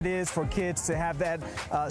It is for kids to have that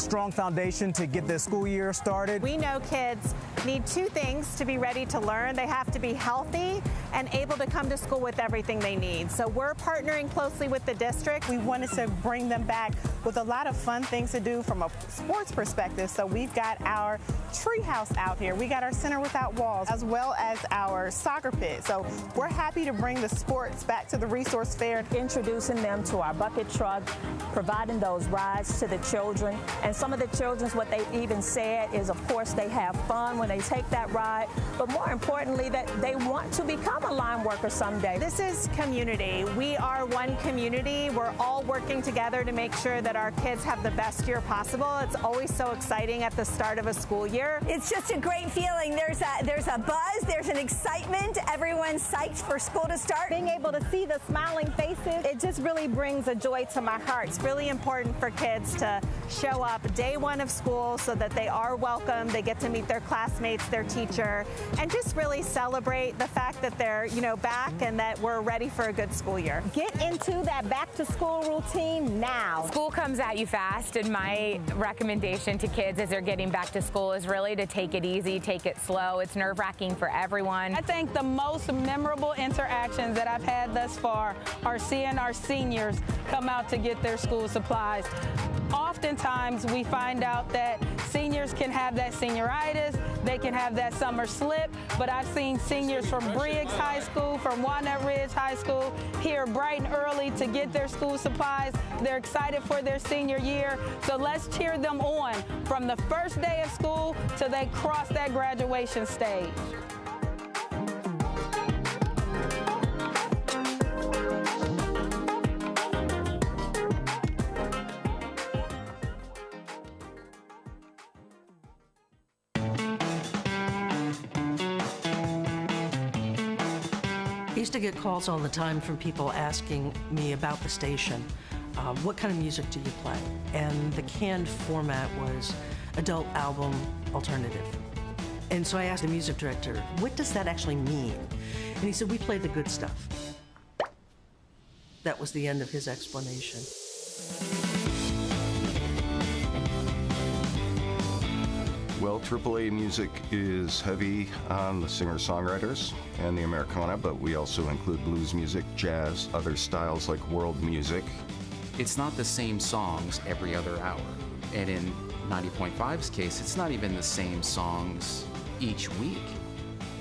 strong foundation to get their school year started. We know kids need two things to be ready to learn. They have to be healthy and able to come to school with everything they need. So we're partnering closely with the district. We wanted to bring them back with a lot of fun things to do from a sports perspective. So we've got our tree house out here. We got our Center Without Walls, as well as our soccer pit. So we're happy to bring the sports back to the resource fair. Introducing them to our bucket truck, providing those rides to the children. And some of the children, what they even said is, of course, they have fun when they take that ride, but more importantly, that they want to become a line worker someday. This is community. We are one community. We're all working together to make sure that our kids have the best year possible. It's always so exciting at the start of a school year. It's just a great feeling. There's a buzz, there's an excitement. Everyone's psyched for school to start. Being able to see the smiling faces, it just really brings a joy to my heart. It's really important for kids to show up day one of school so that they are welcome, they get to meet their classmates, their teacher, and just really celebrate the fact that they're, back and that we're ready for a good school year. Get into that back to school routine now. School comes at you fast, and my recommendation to kids as they're getting back to school is really to take it easy, take it slow. It's nerve-wracking for everyone. I think the most memorable interactions that I've had thus far are seeing our seniors come out to get their school supplies. Oftentimes we find out that seniors can have that senioritis, they can have that summer slip, but I've seen seniors from Briggs High School, from Walnut Ridge High School, here bright and early to get their school supplies. They're excited for their senior year, so let's cheer them on from the first day of school till they cross that graduation stage. I used to get calls all the time from people asking me about the station. What kind of music do you play? And the canned format was adult album alternative. And so I asked the music director, what does that actually mean? And he said, we play the good stuff. That was the end of his explanation. Well, AAA music is heavy on the singer-songwriters and the Americana, but we also include blues music, jazz, other styles like world music. It's not the same songs every other hour. And in 90.5's case, it's not even the same songs each week.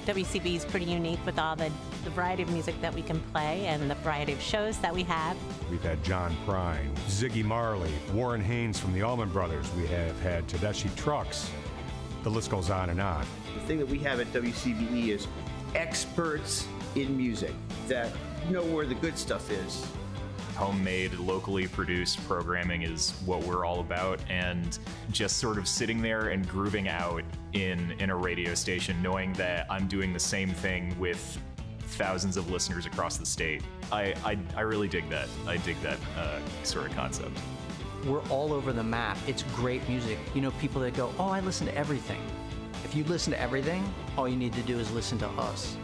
WCB is pretty unique with all the variety of music that we can play and the variety of shows that we have. We've had John Prine, Ziggy Marley, Warren Haynes from the Allman Brothers. We have had Tedeschi Trucks. The list goes on and on. The thing that we have at WCBE is experts in music that know where the good stuff is. Homemade, locally produced programming is what we're all about, and just sort of sitting there and grooving out in a radio station, knowing that I'm doing the same thing with thousands of listeners across the state. I really dig that. I dig that sort of concept. We're all over the map. It's great music. You know, people that go, oh, I listen to everything. If you listen to everything, all you need to do is listen to us.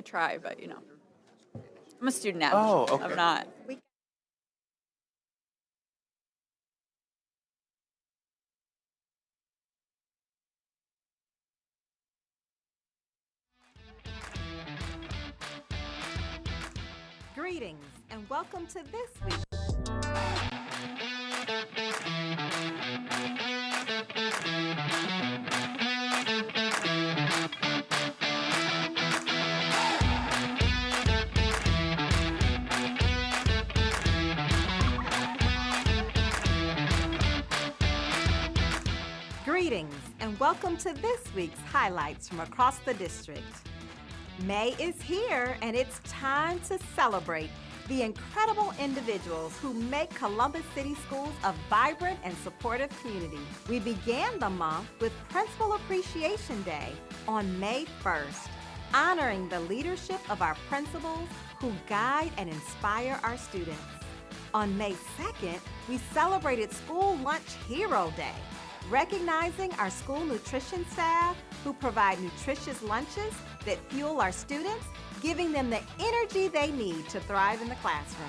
try, but you know, I'm a student athlete. Oh, okay. I'm not. Greetings and welcome to this week. Greetings and welcome to this week's highlights from across the district. May is here and it's time to celebrate the incredible individuals who make Columbus City Schools a vibrant and supportive community. We began the month with Principal Appreciation Day on May 1st, honoring the leadership of our principals who guide and inspire our students. On May 2nd, we celebrated School Lunch Hero Day, recognizing our school nutrition staff who provide nutritious lunches that fuel our students, giving them the energy they need to thrive in the classroom.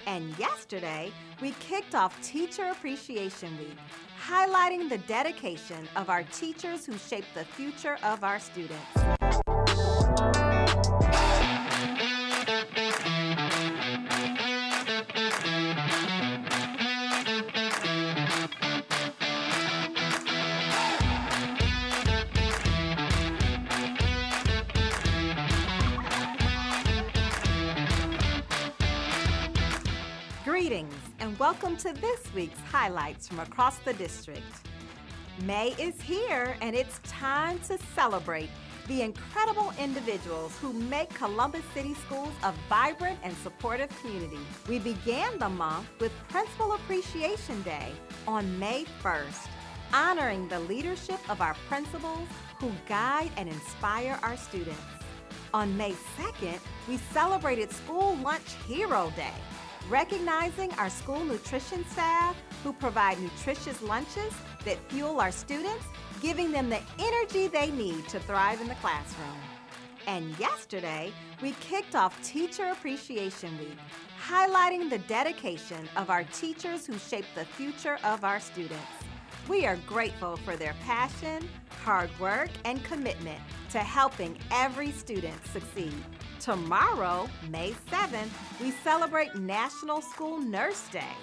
And yesterday, we kicked off Teacher Appreciation Week, highlighting the dedication of our teachers who shape the future of our students. Greetings and welcome to this week's highlights from across the district. May is here and it's time to celebrate the incredible individuals who make Columbus City Schools a vibrant and supportive community. We began the month with Principal Appreciation Day on May 1st, honoring the leadership of our principals who guide and inspire our students. On May 2nd, we celebrated School Lunch Hero Day, recognizing our school nutrition staff who provide nutritious lunches that fuel our students, giving them the energy they need to thrive in the classroom. And yesterday, we kicked off Teacher Appreciation Week, highlighting the dedication of our teachers who shape the future of our students. We are grateful for their passion, hard work, and commitment to helping every student succeed. Tomorrow, May 7th, we celebrate National School Nurse Day.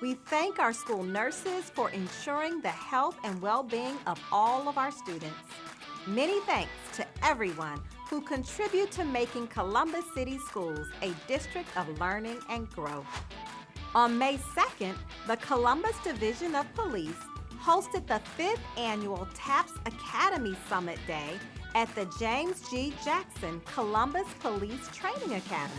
We thank our school nurses for ensuring the health and well-being of all of our students. Many thanks to everyone who contribute to making Columbus City Schools a district of learning and growth. On May 2nd, the Columbus Division of Police hosted the 5th annual TAPS Academy Summit Day at the James G. Jackson Columbus Police Training Academy.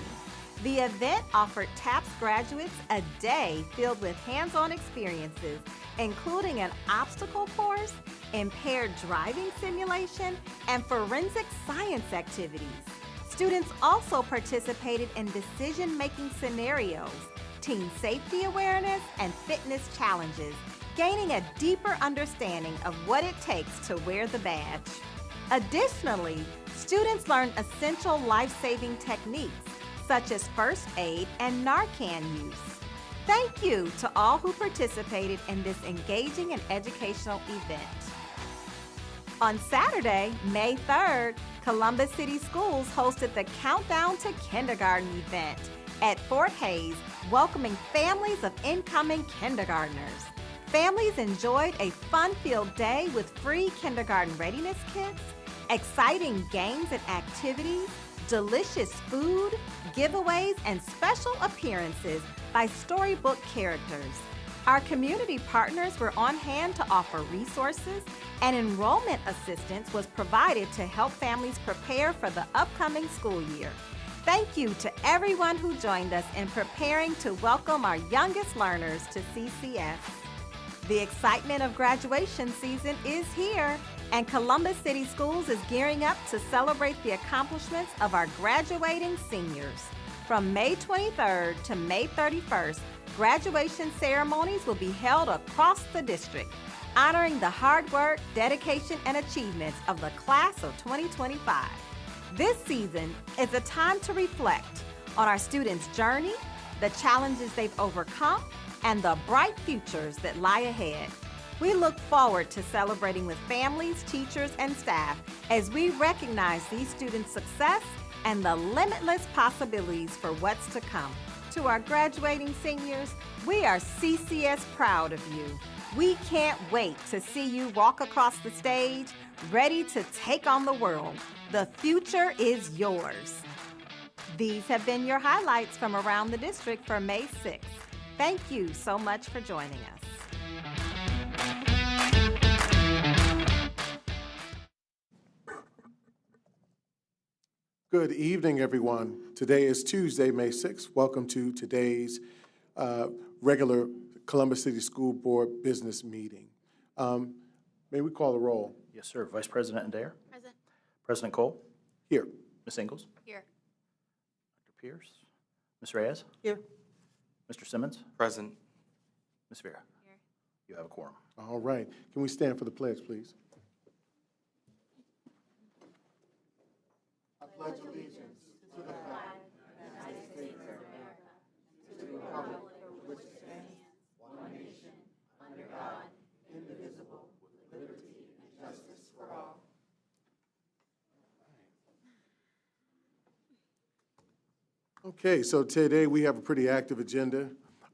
The event offered TAPS graduates a day filled with hands-on experiences, including an obstacle course, impaired driving simulation, and forensic science activities. Students also participated in decision-making scenarios, teen safety awareness, and fitness challenges, gaining a deeper understanding of what it takes to wear the badge. Additionally, students learned essential life-saving techniques such as first aid and Narcan use. Thank you to all who participated in this engaging and educational event. On Saturday, May 3rd, Columbus City Schools hosted the Countdown to Kindergarten event at Fort Hays, welcoming families of incoming kindergartners. Families enjoyed a fun-filled day with free kindergarten readiness kits, exciting games and activities, delicious food, giveaways, and special appearances by storybook characters. Our community partners were on hand to offer resources, and enrollment assistance was provided to help families prepare for the upcoming school year. Thank you to everyone who joined us in preparing to welcome our youngest learners to CCS. The excitement of graduation season is here, and Columbus City Schools is gearing up to celebrate the accomplishments of our graduating seniors. From May 23rd to May 31st, graduation ceremonies will be held across the district, honoring the hard work, dedication, and achievements of the class of 2025. This season is a time to reflect on our students' journey, the challenges they've overcome, and the bright futures that lie ahead. We look forward to celebrating with families, teachers, and staff as we recognize these students' success and the limitless possibilities for what's to come. To our graduating seniors, we are CCS proud of you. We can't wait to see you walk across the stage, ready to take on the world. The future is yours. These have been your highlights from around the district for May 6th. Thank you so much for joining us. Good evening, everyone. Today is Tuesday, May 6th. Welcome to today's regular Columbus City School Board business meeting. May we call the roll? Yes, sir. Vice President Adair? Present. President Cole? Here. Ms. Ingles? Here. Dr. Pierce? Ms. Reyes? Here. Mr. Simmons? Present. Ms. Vera? Here. You have a quorum. All right. Can we stand for the pledge, please? I pledge allegiance to the flag of the United States of America, to the republic for which it stands, one nation, under God, indivisible, with liberty and justice for all. Okay, so today we have a pretty active agenda.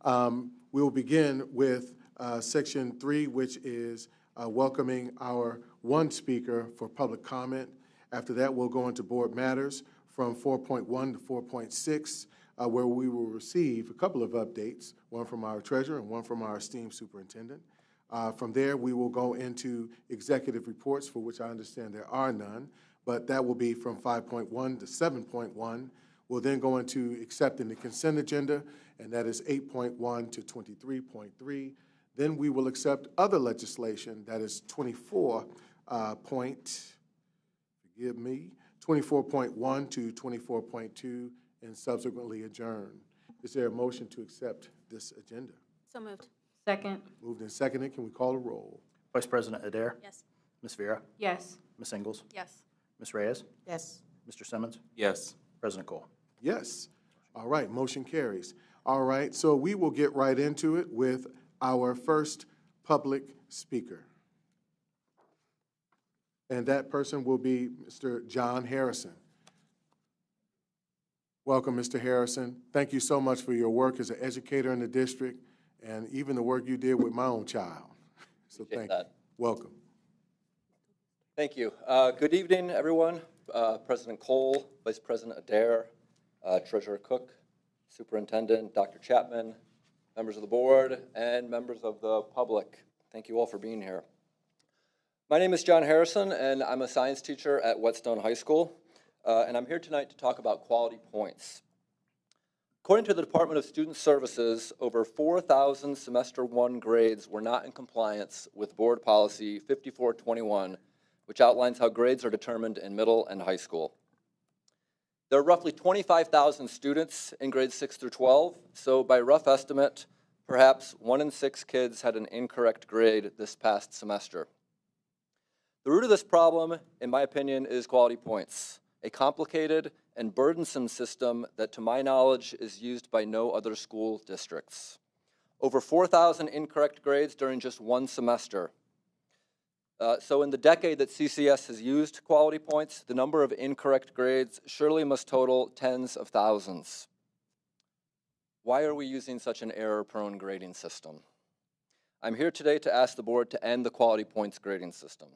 We will begin with Section 3, which is welcoming our one speaker for public comment. After that, we'll go into board matters from 4.1 to 4.6, where we will receive a couple of updates, one from our treasurer and one from our esteemed superintendent. From there, we will go into executive reports, for which I understand there are none, but that will be from 5.1 to 7.1. We'll then go into accepting the consent agenda, and that is 8.1 to 23.3. Then we will accept other legislation, that is 24.1 to 24.2, and subsequently adjourn. Is there a motion to accept this agenda? So moved. Second. Moved and seconded. Can we call a roll? Vice President Adair? Yes. Ms. Vera? Yes. Ms. Ingles? Yes. Ms. Reyes? Yes. Mr. Simmons? Yes. President Cole? Yes. All right, motion carries. All right, so we will get right into it with our first public speaker. And that person will be Mr. John Harrison. Welcome, Mr. Harrison. Thank you so much for your work as an educator in the district and even the work you did with my own child. So thank you. Welcome. Thank you. Good evening, everyone. President Cole, Vice President Adair, Treasurer Cook, Superintendent Dr. Chapman, members of the board, and members of the public. Thank you all for being here. My name is John Harrison, and I'm a science teacher at Whetstone High School, and I'm here tonight to talk about quality points. According to the Department of Student Services, over 4,000 semester 1 grades were not in compliance with board policy 5421, which outlines how grades are determined in middle and high school. There are roughly 25,000 students in grades 6 through 12, so by rough estimate, perhaps 1 in 6 kids had an incorrect grade this past semester. The root of this problem, in my opinion, is quality points, a complicated and burdensome system that, to my knowledge, is used by no other school districts. Over 4,000 incorrect grades during just one semester. So in the decade that CCS has used quality points, the number of incorrect grades surely must total tens of thousands. Why are we using such an error-prone grading system? I'm here today to ask the board to end the quality points grading system.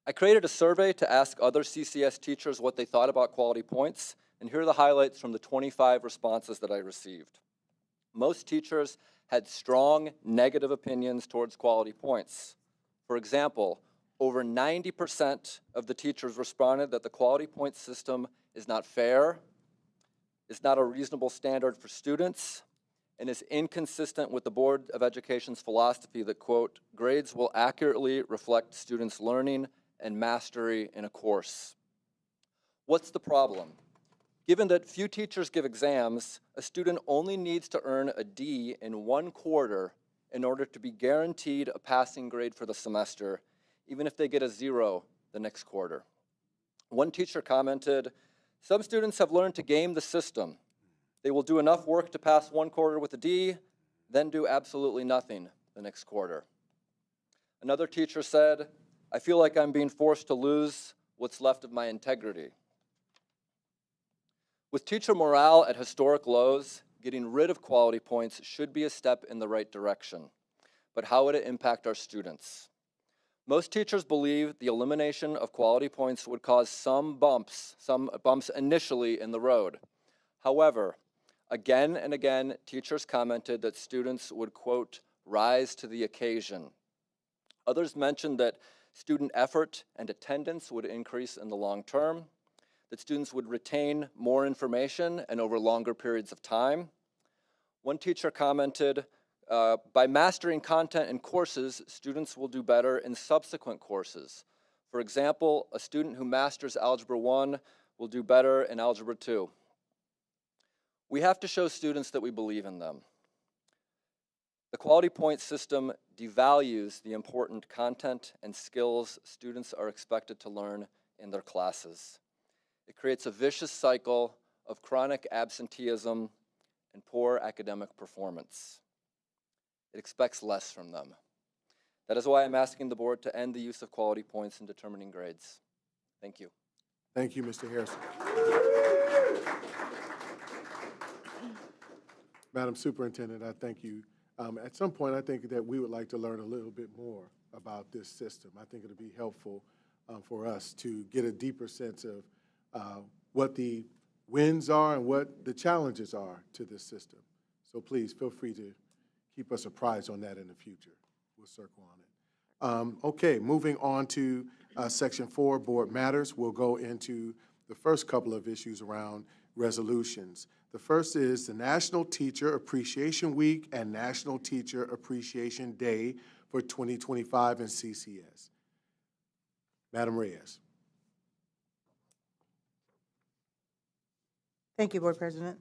I created a survey to ask other CCS teachers what they thought about quality points, and here are the highlights from the 25 responses that I received. Most teachers had strong negative opinions towards quality points. For example, over 90% of the teachers responded that the quality point system is not fair, is not a reasonable standard for students, and is inconsistent with the Board of Education's philosophy that, quote, grades will accurately reflect students' learning and mastery in a course. What's the problem? Given that few teachers give exams, a student only needs to earn a D in 1 quarter in order to be guaranteed a passing grade for the semester, even if they get a 0 the next quarter. One teacher commented, "Some students have learned to game the system. They will do enough work to pass one quarter with a D, then do absolutely nothing the next quarter." Another teacher said, "I feel like I'm being forced to lose what's left of my integrity." With teacher morale at historic lows, getting rid of quality points should be a step in the right direction. But how would it impact our students? Most teachers believe the elimination of quality points would cause some bumps initially in the road. However, again and again, teachers commented that students would, quote, rise to the occasion. Others mentioned that student effort and attendance would increase in the long term, that students would retain more information and over longer periods of time. One teacher commented, by mastering content in courses, students will do better in subsequent courses. For example, a student who masters Algebra 1 will do better in Algebra 2. We have to show students that we believe in them. The quality point system devalues the important content and skills students are expected to learn in their classes. It creates a vicious cycle of chronic absenteeism and poor academic performance. It expects less from them. That is why I'm asking the board to end the use of quality points in determining grades. Thank you. Thank you, Mr. Harrison. Madam Superintendent, I thank you. At some point, I think that we would like to learn a little bit more about this system. I think it'll be helpful for us to get a deeper sense of what the wins are and what the challenges are to this system. So please feel free to keep us apprised on that in the future. We'll circle on it. Okay, moving on to Section 4, Board Matters. We'll go into the first couple of issues around resolutions. The first is the National Teacher Appreciation Week and National Teacher Appreciation Day for 2025 in CCS. Madam Reyes. Thank you, Board President.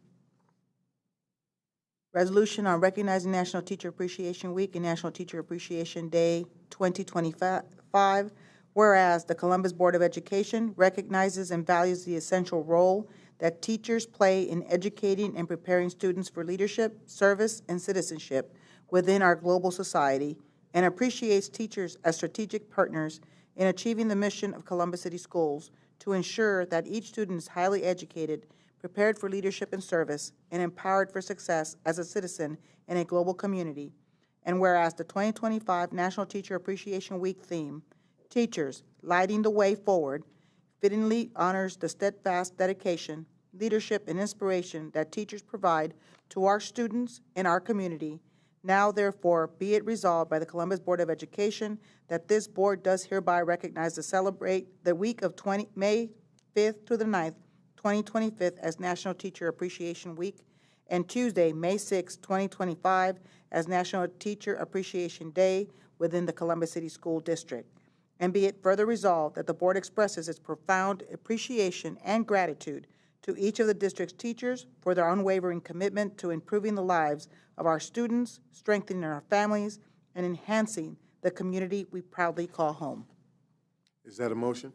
Resolution on recognizing National Teacher Appreciation Week and National Teacher Appreciation Day 2025, whereas the Columbus Board of Education recognizes and values the essential role that teachers play in educating and preparing students for leadership, service, and citizenship within our global society, and appreciates teachers as strategic partners in achieving the mission of Columbus City Schools to ensure that each student is highly educated, prepared for leadership and service, and empowered for success as a citizen in a global community. And whereas the 2025 National Teacher Appreciation Week theme, Teachers, Lighting the Way Forward, fittingly honors the steadfast dedication, leadership, and inspiration that teachers provide to our students and our community. Now, therefore, be it resolved by the Columbus Board of Education that this board does hereby recognize to celebrate the week of May 5th to the 9th, 2025 as National Teacher Appreciation Week, and Tuesday, May 6, 2025 as National Teacher Appreciation Day within the Columbus City School District. And be it further resolved that the board expresses its profound appreciation and gratitude to each of the district's teachers for their unwavering commitment to improving the lives of our students, strengthening our families, and enhancing the community we proudly call home. Is that a motion?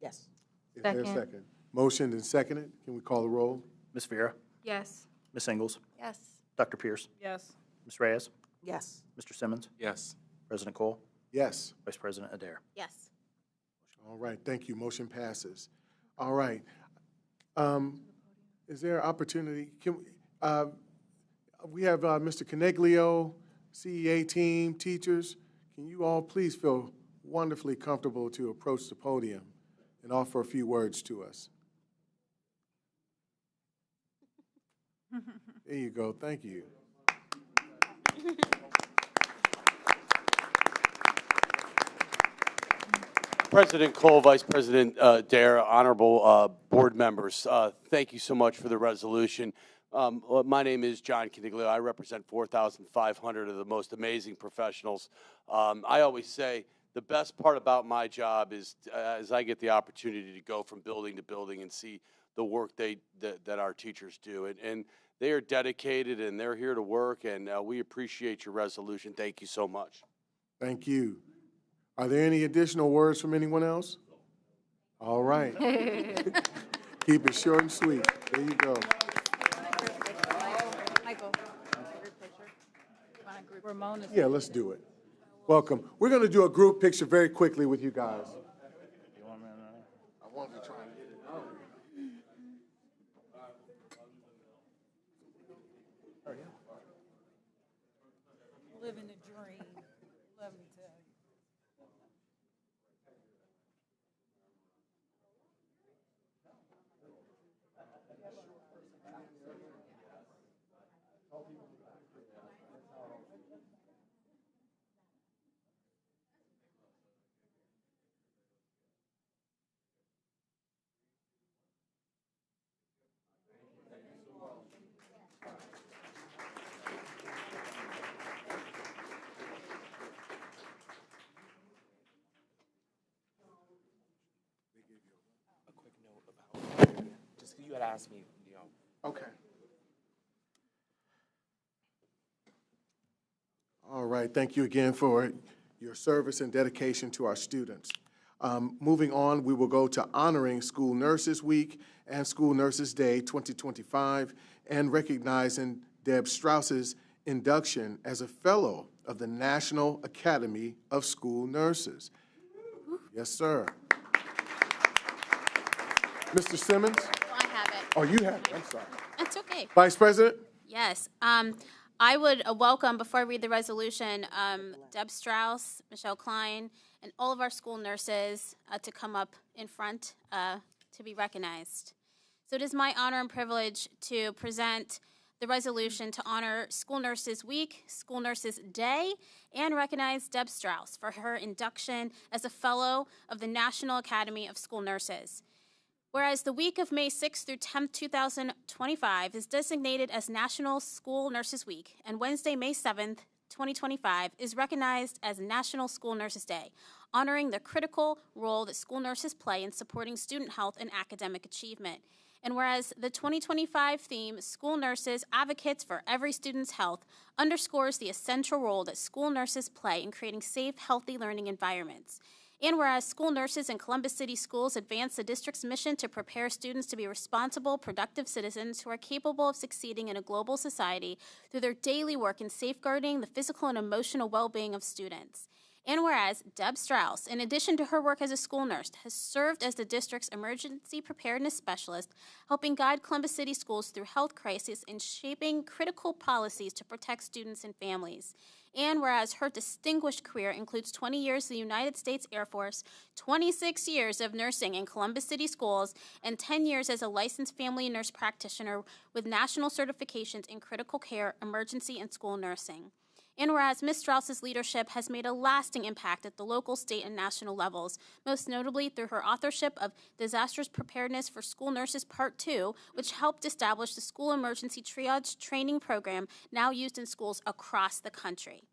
Yes. Is there a second? Motioned and seconded. Can we call the roll? Ms. Vera? Yes. Ms. Ingles? Yes. Dr. Pierce? Yes. Ms. Reyes? Yes. Mr. Simmons? Yes. President Cole? Yes. Vice President Adair? Yes. All right, thank you. Motion passes. All right. Is there opportunity? Can we have Mr. Coneglio, CEA team, teachers. Can you all please feel wonderfully comfortable to approach the podium and offer a few words to us? There you go. Thank you. President Cole, Vice President Dare, honorable board members, thank you so much for the resolution. My name is John Coniglio. I represent 4,500 of the most amazing professionals. I always say the best part about my job is as I get the opportunity to go from building to building and see the work that our teachers do. And they are dedicated and they're here to work, and we appreciate your resolution. Thank you so much. Thank you. Are there any additional words from anyone else? All right. Keep it short and sweet. There you go. Michael, Ramona's. Yeah, let's do it. Welcome. We're going to do a group picture very quickly with you guys. I wanted to try and get it out. Living the dream. Let me tell you. Just you had asked me, Okay. All right. Thank you again for your service and dedication to our students. Moving on, we will go to honoring School Nurses Week and School Nurses Day 2025 and recognizing Deb Strauss's induction as a Fellow of the National Academy of School Nurses. Yes, sir. Mr. Simmons? I have it. Oh, you have it. I'm sorry. That's okay. Vice President? Yes. I would welcome, before I read the resolution, Deb Strauss, Michelle Klein, and all of our school nurses to come up in front to be recognized. So it is my honor and privilege to present the resolution to honor School Nurses Week, School Nurses Day, and recognize Deb Strauss for her induction as a Fellow of the National Academy of School Nurses. Whereas the week of May 6th through 10th, 2025 is designated as National School Nurses Week, and Wednesday, May 7th, 2025 is recognized as National School Nurses Day, honoring the critical role that school nurses play in supporting student health and academic achievement. And whereas the 2025 theme, School Nurses, Advocates for Every Student's Health, underscores the essential role that school nurses play in creating safe, healthy learning environments. And whereas school nurses in Columbus City Schools advance the district's mission to prepare students to be responsible, productive citizens who are capable of succeeding in a global society through their daily work in safeguarding the physical and emotional well-being of students. And whereas Deb Strauss, in addition to her work as a school nurse, has served as the district's emergency preparedness specialist, helping guide Columbus City Schools through health crisis and shaping critical policies to protect students and families. And whereas her distinguished career includes 20 years in the United States Air Force, 26 years of nursing in Columbus City Schools, and 10 years as a licensed family nurse practitioner with national certifications in critical care, emergency, and school nursing. And whereas Ms. Strauss's leadership has made a lasting impact at the local, state, and national levels, most notably through her authorship of Disaster Preparedness for School Nurses Part 2, which helped establish the school emergency triage training program now used in schools across the country.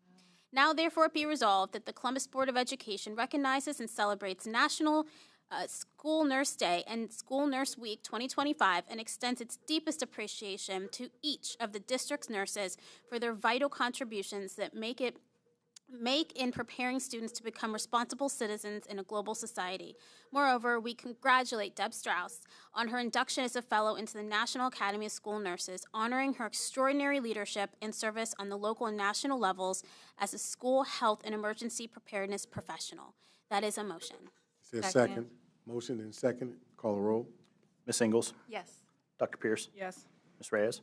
Now, therefore, be resolved that the Columbus Board of Education recognizes and celebrates National School Nurse Day and School Nurse Week 2025 and extends its deepest appreciation to each of the district's nurses for their vital contributions that make in preparing students to become responsible citizens in a global society. Moreover, we congratulate Deb Strauss on her induction as a fellow into the National Academy of School Nurses, honoring her extraordinary leadership and service on the local and national levels as a school health and emergency preparedness professional. That is a motion. Is there a second? Motion and second. Call a roll. Ms. Ingles? Yes. Dr. Pierce? Yes. Ms. Reyes?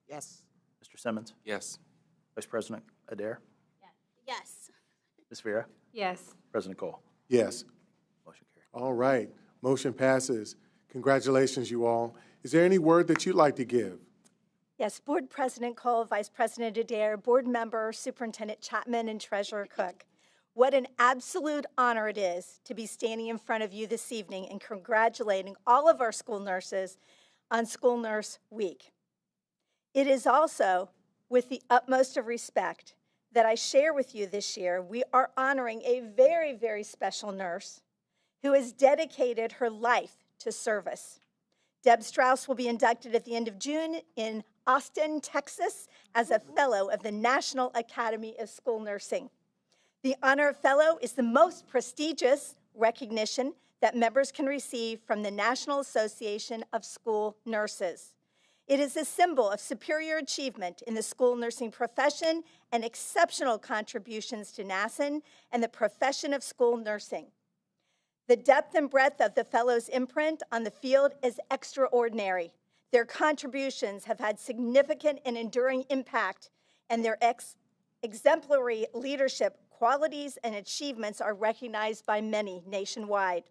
Yes. Mr. Simmons? Yes. Vice President Adair? Yes. Ms. Vera? Yes. President Cole? Yes. Motion carried. All right. Motion passes. Congratulations, you all. Is there any word that you'd like to give? Yes, Board President Cole, Vice President Adair, Board Member, Superintendent Chapman, and Treasurer Cook. What an absolute honor it is to be standing in front of you this evening and congratulating all of our school nurses on School Nurse Week. It is also with the utmost of respect that I share with you this year, we are honoring a very, very special nurse who has dedicated her life to service. Deb Strauss will be inducted at the end of June in Austin, Texas, as a Fellow of the National Academy of School Nursing. The Honor Fellow is the most prestigious recognition that members can receive from the National Association of School Nurses. It is a symbol of superior achievement in the school nursing profession and exceptional contributions to NASN and the profession of school nursing. The depth and breadth of the fellows' imprint on the field is extraordinary. Their contributions have had significant and enduring impact, and their exemplary leadership qualities and achievements are recognized by many nationwide.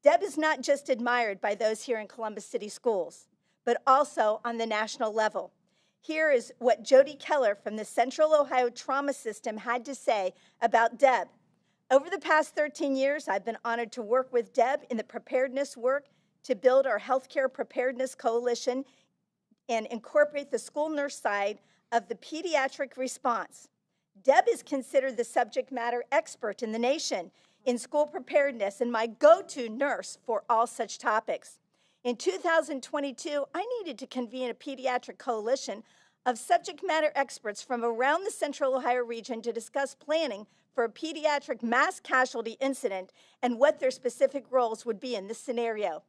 Deb is not just admired by those here in Columbus City Schools, but also on the national level. Here is what Jody Keller from the Central Ohio Trauma System had to say about Deb. Over the past 13 years, I've been honored to work with Deb in the preparedness work to build our Healthcare Preparedness Coalition and incorporate the school nurse side of the pediatric response. Deb is considered the subject matter expert in the nation in school preparedness and my go-to nurse for all such topics. In 2022, I needed to convene a pediatric coalition of subject matter experts from around the Central Ohio region to discuss planning for a pediatric mass casualty incident and what their specific roles would be in this scenario.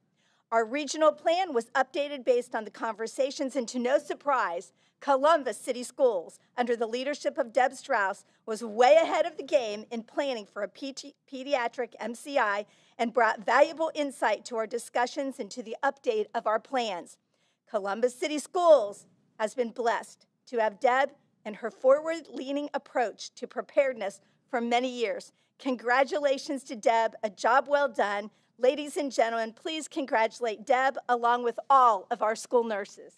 Our regional plan was updated based on the conversations, and to no surprise, Columbus City Schools, under the leadership of Deb Strauss, was way ahead of the game in planning for a pediatric MCI and brought valuable insight to our discussions and to the update of our plans. Columbus City Schools has been blessed to have Deb and her forward-leaning approach to preparedness for many years. Congratulations to Deb, a job well done. Ladies and gentlemen, please congratulate Deb along with all of our school nurses.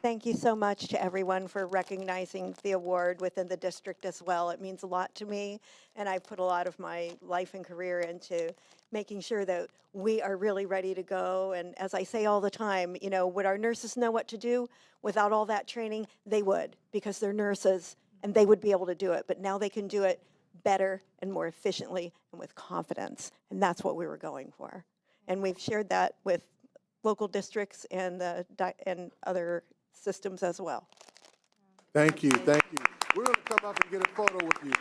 Thank you so much to everyone for recognizing the award within the district as well. It means a lot to me, and I've put a lot of my life and career into making sure that we are really ready to go. And as I say all the time, you know, would our nurses know what to do without all that training? They would, because they're nurses and they would be able to do it. But now they can do it better and more efficiently and with confidence. And that's what we were going for. And we've shared that with local districts and other systems as well. Thank you, thank you. We're going to come up and get a photo with you.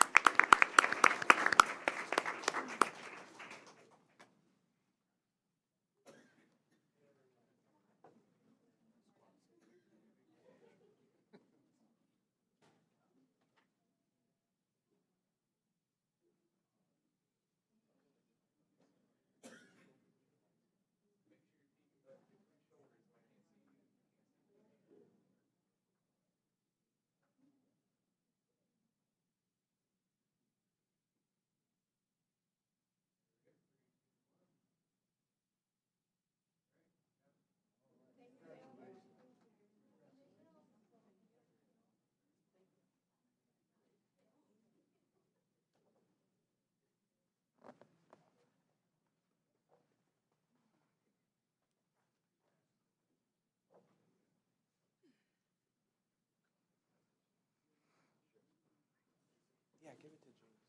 Yeah, give it to James,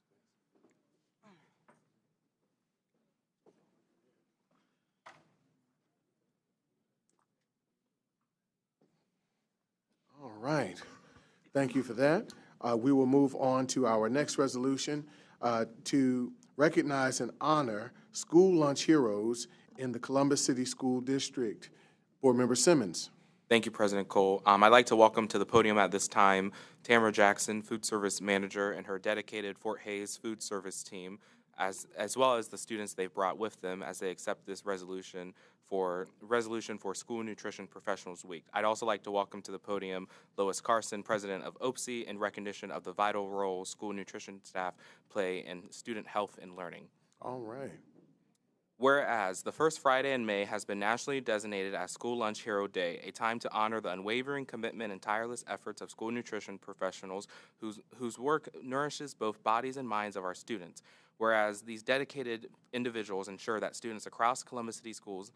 please. All right. Thank you for that. We will move on to our next resolution to recognize and honor school lunch heroes in the Columbus City School District. Board Member Simmons. Thank you, President Cole. I'd like to welcome to the podium at this time Tamara Jackson, Food Service Manager, and her dedicated Fort Hays Food Service team, as well as the students they've brought with them as they accept this resolution for School Nutrition Professionals Week. I'd also like to welcome to the podium Lois Carson, President of OPSE, in recognition of the vital role school nutrition staff play in student health and learning. All right. Whereas the first Friday in May has been nationally designated as School Lunch Hero Day, a time to honor the unwavering commitment and tireless efforts of school nutrition professionals whose work nourishes both bodies and minds of our students. Whereas these dedicated individuals ensure that students across Columbus City Schools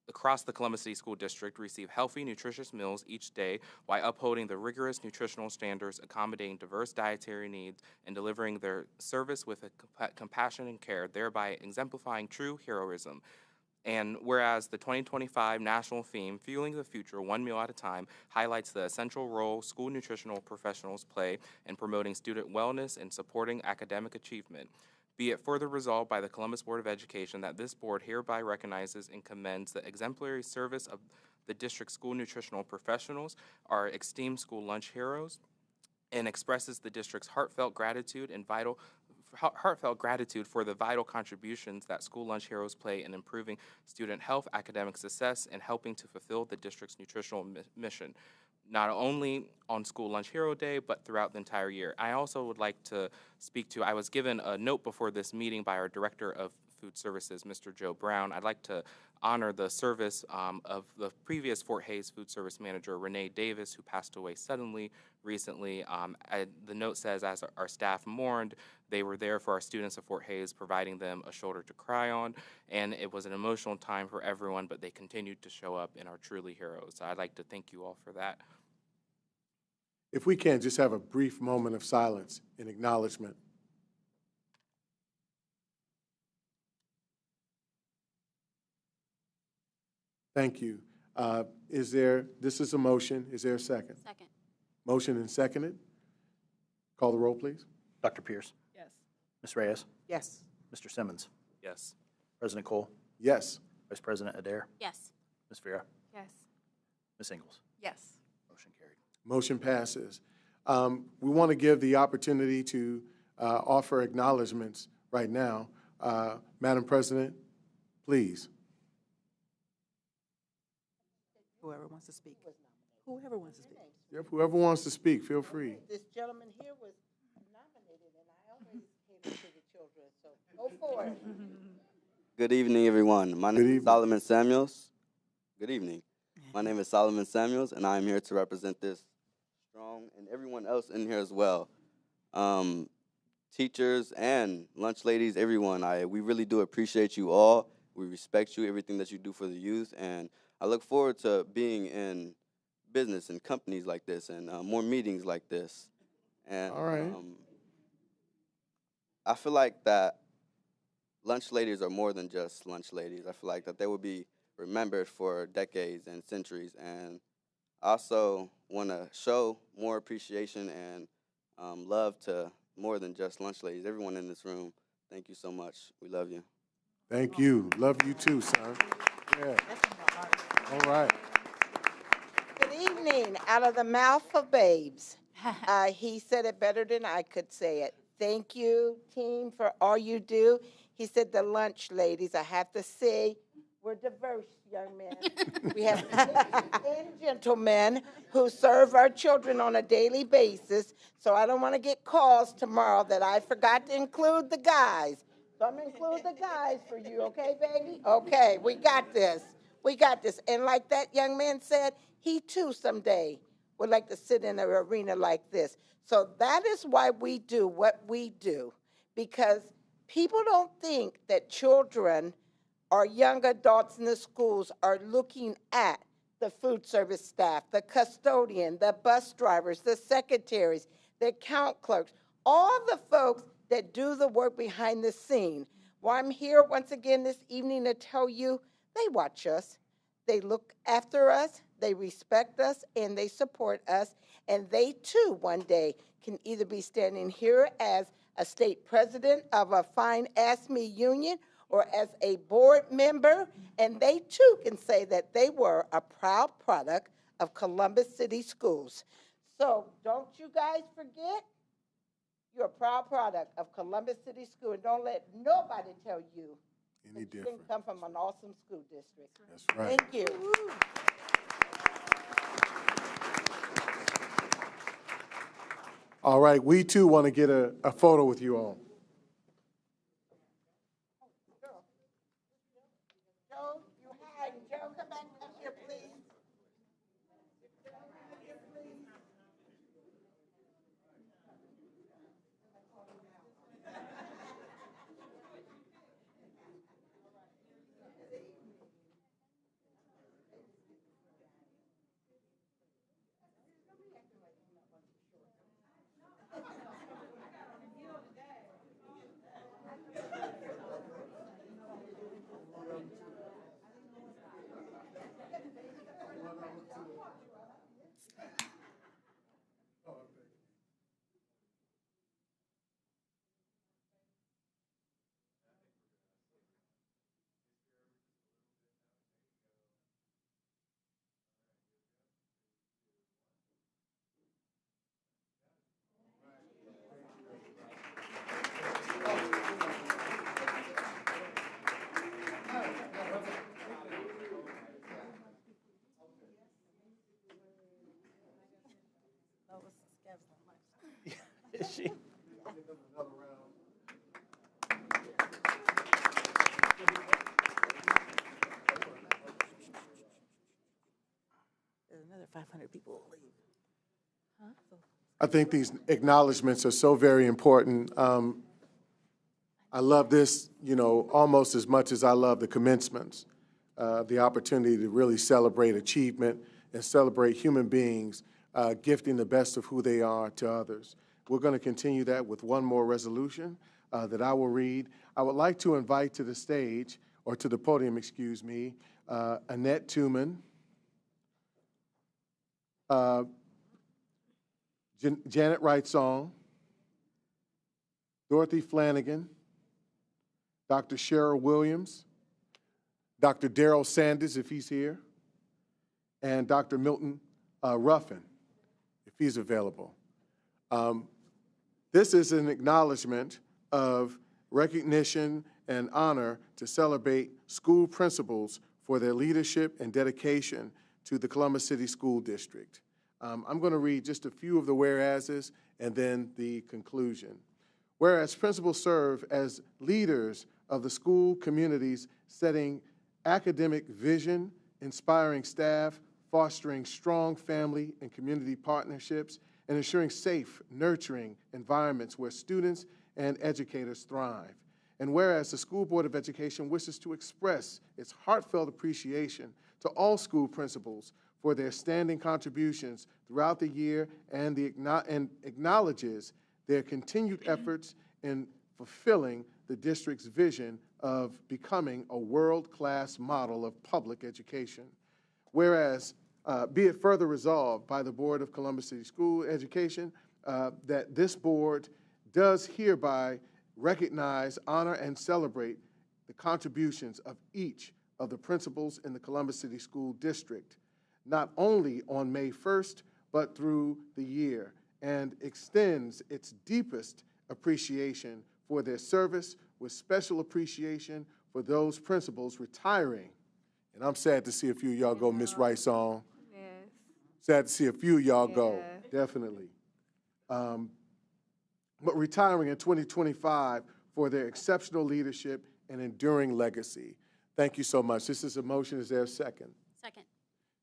across the Columbus City School District receive healthy, nutritious meals each day while upholding the rigorous nutritional standards, accommodating diverse dietary needs, and delivering their service with a compassion and care, thereby exemplifying true heroism. And whereas the 2025 national theme, Fueling the Future, One Meal at a Time, highlights the essential role school nutritional professionals play in promoting student wellness and supporting academic achievement. Be it further resolved by the Columbus Board of Education that this board hereby recognizes and commends the exemplary service of the district's school nutritional professionals, our esteemed school lunch heroes, and expresses the district's heartfelt gratitude for the vital contributions that school lunch heroes play in improving student health, academic success, and helping to fulfill the district's nutritional mission, not only on School Lunch Hero Day, but throughout the entire year. I also would like to speak to, I was given a note before this meeting by our Director of Food Services, Mr. Joe Brown. I'd like to honor the service of the previous Fort Hays Food Service Manager, Renee Davis, who passed away suddenly recently. The note says, as our staff mourned, they were there for our students of Fort Hays, providing them a shoulder to cry on, and it was an emotional time for everyone, but they continued to show up and are truly heroes. So I'd like to thank you all for that. If we can, just have a brief moment of silence in acknowledgement. Thank you. This is a motion. Is there a second? Second. Motion and seconded. Call the roll, please. Dr. Pierce? Yes. Ms. Reyes? Yes. Mr. Simmons? Yes. President Cole? Yes. Vice President Adair? Yes. Ms. Vera? Yes. Ms. Ingles? Yes. Motion carried. Motion passes. We want to give the opportunity to offer acknowledgments right now. Madam President, please. Whoever wants to speak. Whoever wants to speak. Yep, whoever wants to speak, feel free. This gentleman here was nominated, and I always came to the children, so go for it. Good evening, everyone. My name is Solomon Samuels. Good evening. My name is Solomon Samuels, and I am here to represent this strong and everyone else in here as well. Teachers and lunch ladies, everyone. We really do appreciate you all. We respect you, everything that you do for the youth, and I look forward to being in business and companies like this and more meetings like this. And all right. I feel like that lunch ladies are more than just lunch ladies. I feel like that they will be remembered for decades and centuries. And I also want to show more appreciation and love to more than just lunch ladies. Everyone in this room, thank you so much. We love you. Thank you. Love you too, son. Yeah. All right. Good evening, out of the mouth of babes. He said it better than I could say it. Thank you, team, for all you do. He said the lunch ladies. I have to say, we're diverse, young men. We have ladies and gentlemen who serve our children on a daily basis, so I don't want to get calls tomorrow that I forgot to include the guys. So I'm going to include the guys for you, okay, baby? Okay, we got this. We got this. And like that young man said, he too someday would like to sit in an arena like this. So that is why we do what we do, because people don't think that children or young adults in the schools are looking at the food service staff, the custodian, the bus drivers, the secretaries, the account clerks, all the folks that do the work behind the scene. Well, I'm here once again this evening to tell you they watch us, they look after us, they respect us, and they support us, and they too one day can either be standing here as a state president of a fine ASME union or as a board member, and they too can say that they were a proud product of Columbus City Schools. So don't you guys forget, you're a proud product of Columbus City School, and don't let nobody tell you Any that you different. didn't come from an awesome school district. That's right. Thank you. All right, we too want to get a photo with you all. Joe, you hiding. Joe, come back up here, please. 2,500 people will leave. I think these acknowledgements are so very important. I love this, almost as much as I love the commencements, the opportunity to really celebrate achievement and celebrate human beings gifting the best of who they are to others. We're going to continue that with one more resolution that I will read. I would like to invite to the stage, or to the podium, excuse me, Annette Tooman, Janet Wright-Song, Dorothy Flanagan, Dr. Cheryl Williams, Dr. Daryl Sanders, if he's here, and Dr. Milton Ruffin, if he's available. This is an acknowledgement of recognition and honor to celebrate school principals for their leadership and dedication to the Columbus City School District. I'm going to read just a few of the whereases and then the conclusion. Whereas principals serve as leaders of the school communities, setting academic vision, inspiring staff, fostering strong family and community partnerships, and ensuring safe, nurturing environments where students and educators thrive. And whereas the School Board of Education wishes to express its heartfelt appreciation to all school principals for their standing contributions throughout the year and acknowledges their continued efforts in fulfilling the district's vision of becoming a world-class model of public education. Whereas, be it further resolved by the Board of Columbus City School Education that this board does hereby recognize, honor, and celebrate the contributions of each of the principals in the Columbus City School District, not only on May 1st, but through the year, and extends its deepest appreciation for their service, with special appreciation for those principals retiring. And I'm sad to see a few of y'all go, Miss Wright-Song. Yes. Sad to see a few of y'all go, definitely. But retiring in 2025 for their exceptional leadership and enduring legacy. Thank you so much. This is a motion. Is there a second? Second.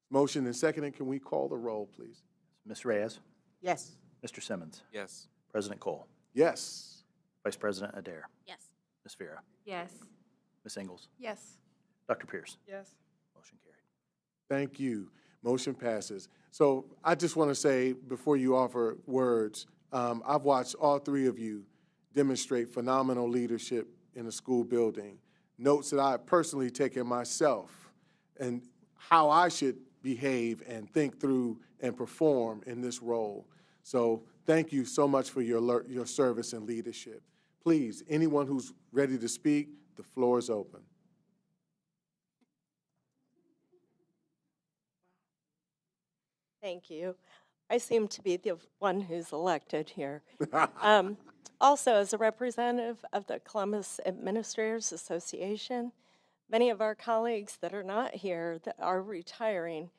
Motion and second, and can we call the roll, please? Ms. Reyes? Yes. Mr. Simmons? Yes. President Cole? Yes. Vice President Adair? Yes. Ms. Vera? Yes. Ms. Ingles? Yes. Dr. Pierce? Yes. Motion carried. Thank you. Motion passes. So I just want to say, before you offer words, I've watched all three of you demonstrate phenomenal leadership in a school building. Notes that I have personally taken myself and how I should behave and think through and perform in this role. So thank you so much for your service and leadership. Please, anyone who's ready to speak, the floor is open. Thank you. I seem to be the one who's elected here. Also, as a representative of the Columbus Administrators Association, many of our colleagues that are not here that are retiring,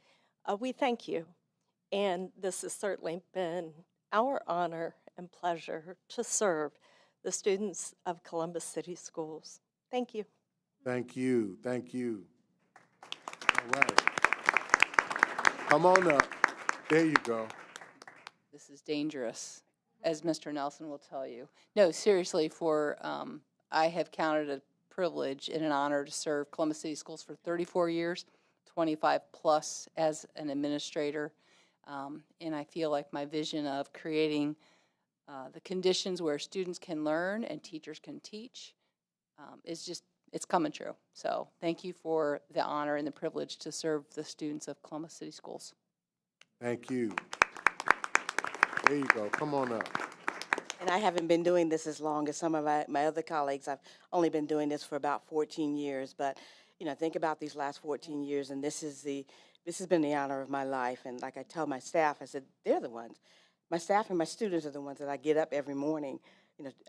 we thank you. And this has certainly been our honor and pleasure to serve the students of Columbus City Schools. Thank you. Thank you. Thank you. All right. Come on up. There you go. This is dangerous, as Mr. Nelson will tell you. No, seriously, I have counted a privilege and an honor to serve Columbus City Schools for 34 years, 25 plus as an administrator. And I feel like my vision of creating the conditions where students can learn and teachers can teach it's coming true. So thank you for the honor and the privilege to serve the students of Columbus City Schools. Thank you. There you go. Come on up. And I haven't been doing this as long as some of my other colleagues. I've only been doing this for about 14 years. But, think about these last 14 years, and this has been the honor of my life. And like I tell my staff, I said, they're the ones. My staff and my students are the ones that I get up every morning.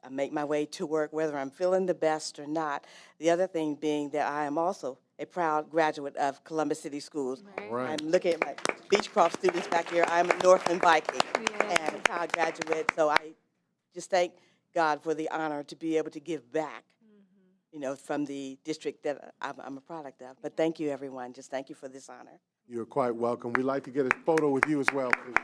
I make my way to work, whether I'm feeling the best or not. The other thing being that I am also a proud graduate of Columbus City Schools. Right. I'm looking at my Beechcroft students back here. I'm a Northland Viking and a proud graduate. So I just thank God for the honor to be able to give back, from the district that I'm a product of. But thank you, everyone. Just thank you for this honor. You're quite welcome. We'd like to get a photo with you as well, please.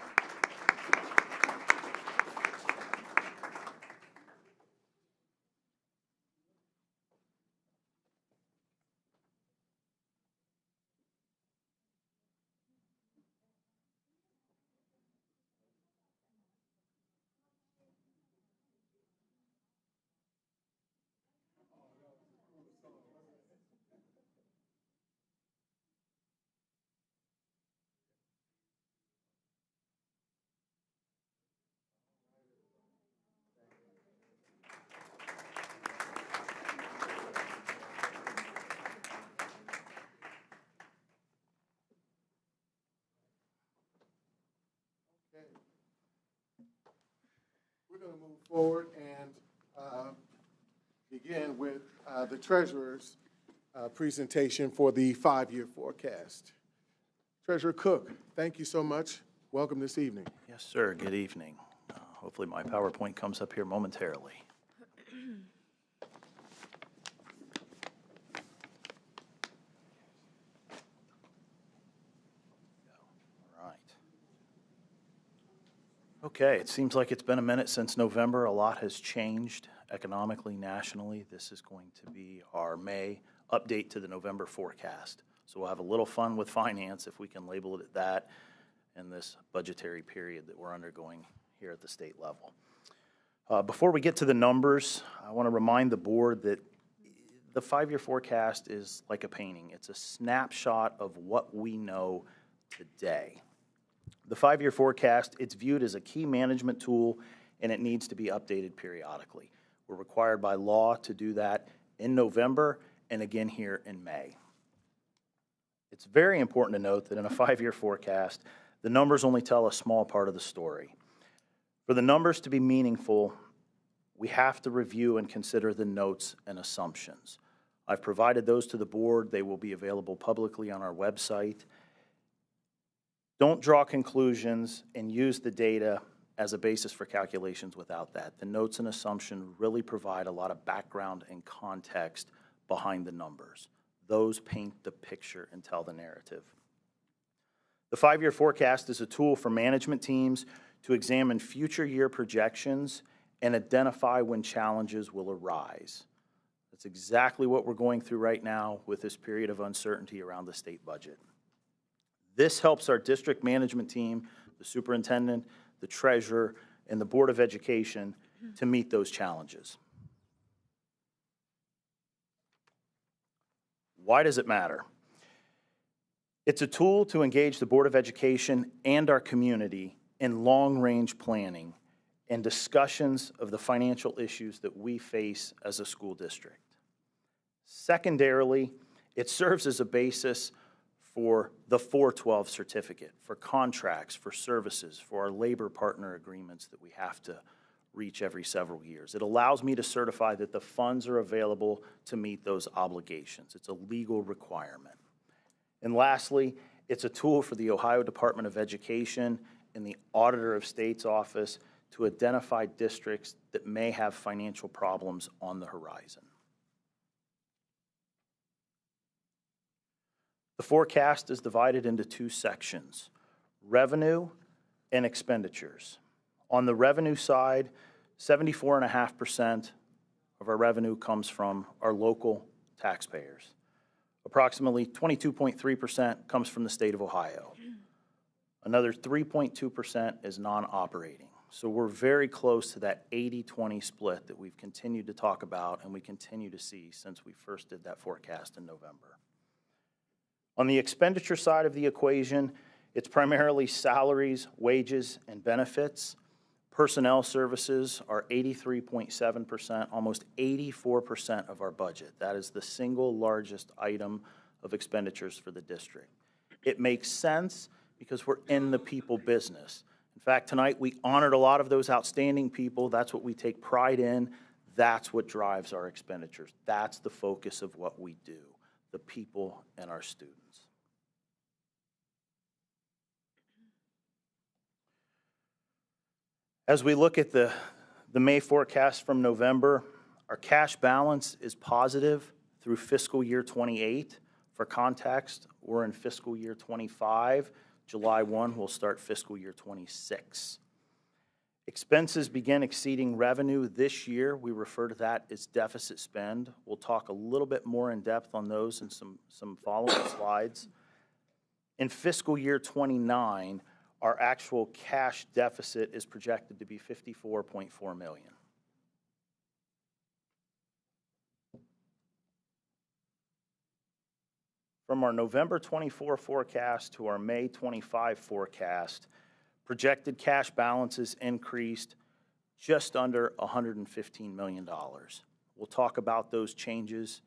We're going to move forward and begin with the treasurer's presentation for the 5-year forecast. Treasurer Cook, thank you so much. Welcome this evening. Yes, sir. Good evening. Hopefully my PowerPoint comes up here momentarily. All right. Okay, it seems like it's been a minute since November. A lot has changed economically, nationally. This is going to be our May update to the November forecast. So we'll have a little fun with finance, if we can label it that, in this budgetary period that we're undergoing here at the state level. Before we get to the numbers, I want to remind the board that the 5-year forecast is like a painting. It's a snapshot of what we know today. The 5-year forecast, it's viewed as a key management tool, and it needs to be updated periodically. We're required by law to do that in November and again here in May. It's very important to note that in a 5-year forecast, the numbers only tell a small part of the story. For the numbers to be meaningful, we have to review and consider the notes and assumptions. I've provided those to the board. They will be available publicly on our website. Don't draw conclusions and use the data as a basis for calculations without that. The notes and assumptions really provide a lot of background and context behind the numbers. Those paint the picture and tell the narrative. The 5-year forecast is a tool for management teams to examine future year projections and identify when challenges will arise. That's exactly what we're going through right now with this period of uncertainty around the state budget. This helps our district management team, the superintendent, the treasurer, and the Board of Education to meet those challenges. Why does it matter? It's a tool to engage the Board of Education and our community in long-range planning and discussions of the financial issues that we face as a school district. Secondarily, it serves as a basis for the 412 certificate, for contracts, for services, for our labor partner agreements that we have to reach every several years. It allows me to certify that the funds are available to meet those obligations. It's a legal requirement. And lastly, it's a tool for the Ohio Department of Education and the Auditor of State's office to identify districts that may have financial problems on the horizon. The forecast is divided into 2 sections, revenue and expenditures. On the revenue side, 74.5% of our revenue comes from our local taxpayers. Approximately 22.3% comes from the state of Ohio. Another 3.2% is non-operating. So we're very close to that 80-20 split that we've continued to talk about and we continue to see since we first did that forecast in November. On the expenditure side of the equation, it's primarily salaries, wages, and benefits. Personnel services are 83.7%, almost 84% of our budget. That is the single largest item of expenditures for the district. It makes sense because we're in the people business. In fact, tonight we honored a lot of those outstanding people. That's what we take pride in. That's what drives our expenditures. That's the focus of what we do, the people and our students. As we look at the May forecast from November, Our cash balance is positive through fiscal year 28. For context, we're in fiscal year 25. July 1, we'll start fiscal year 26. Expenses begin exceeding revenue this year. We refer to that as deficit spend. We'll talk a little bit more in depth on those in some following slides. In fiscal year 29, our actual cash deficit is projected to be $54.4 million. From our November 24 forecast to our May 25 forecast, projected cash balances increased just under $115 million. We'll talk about those changes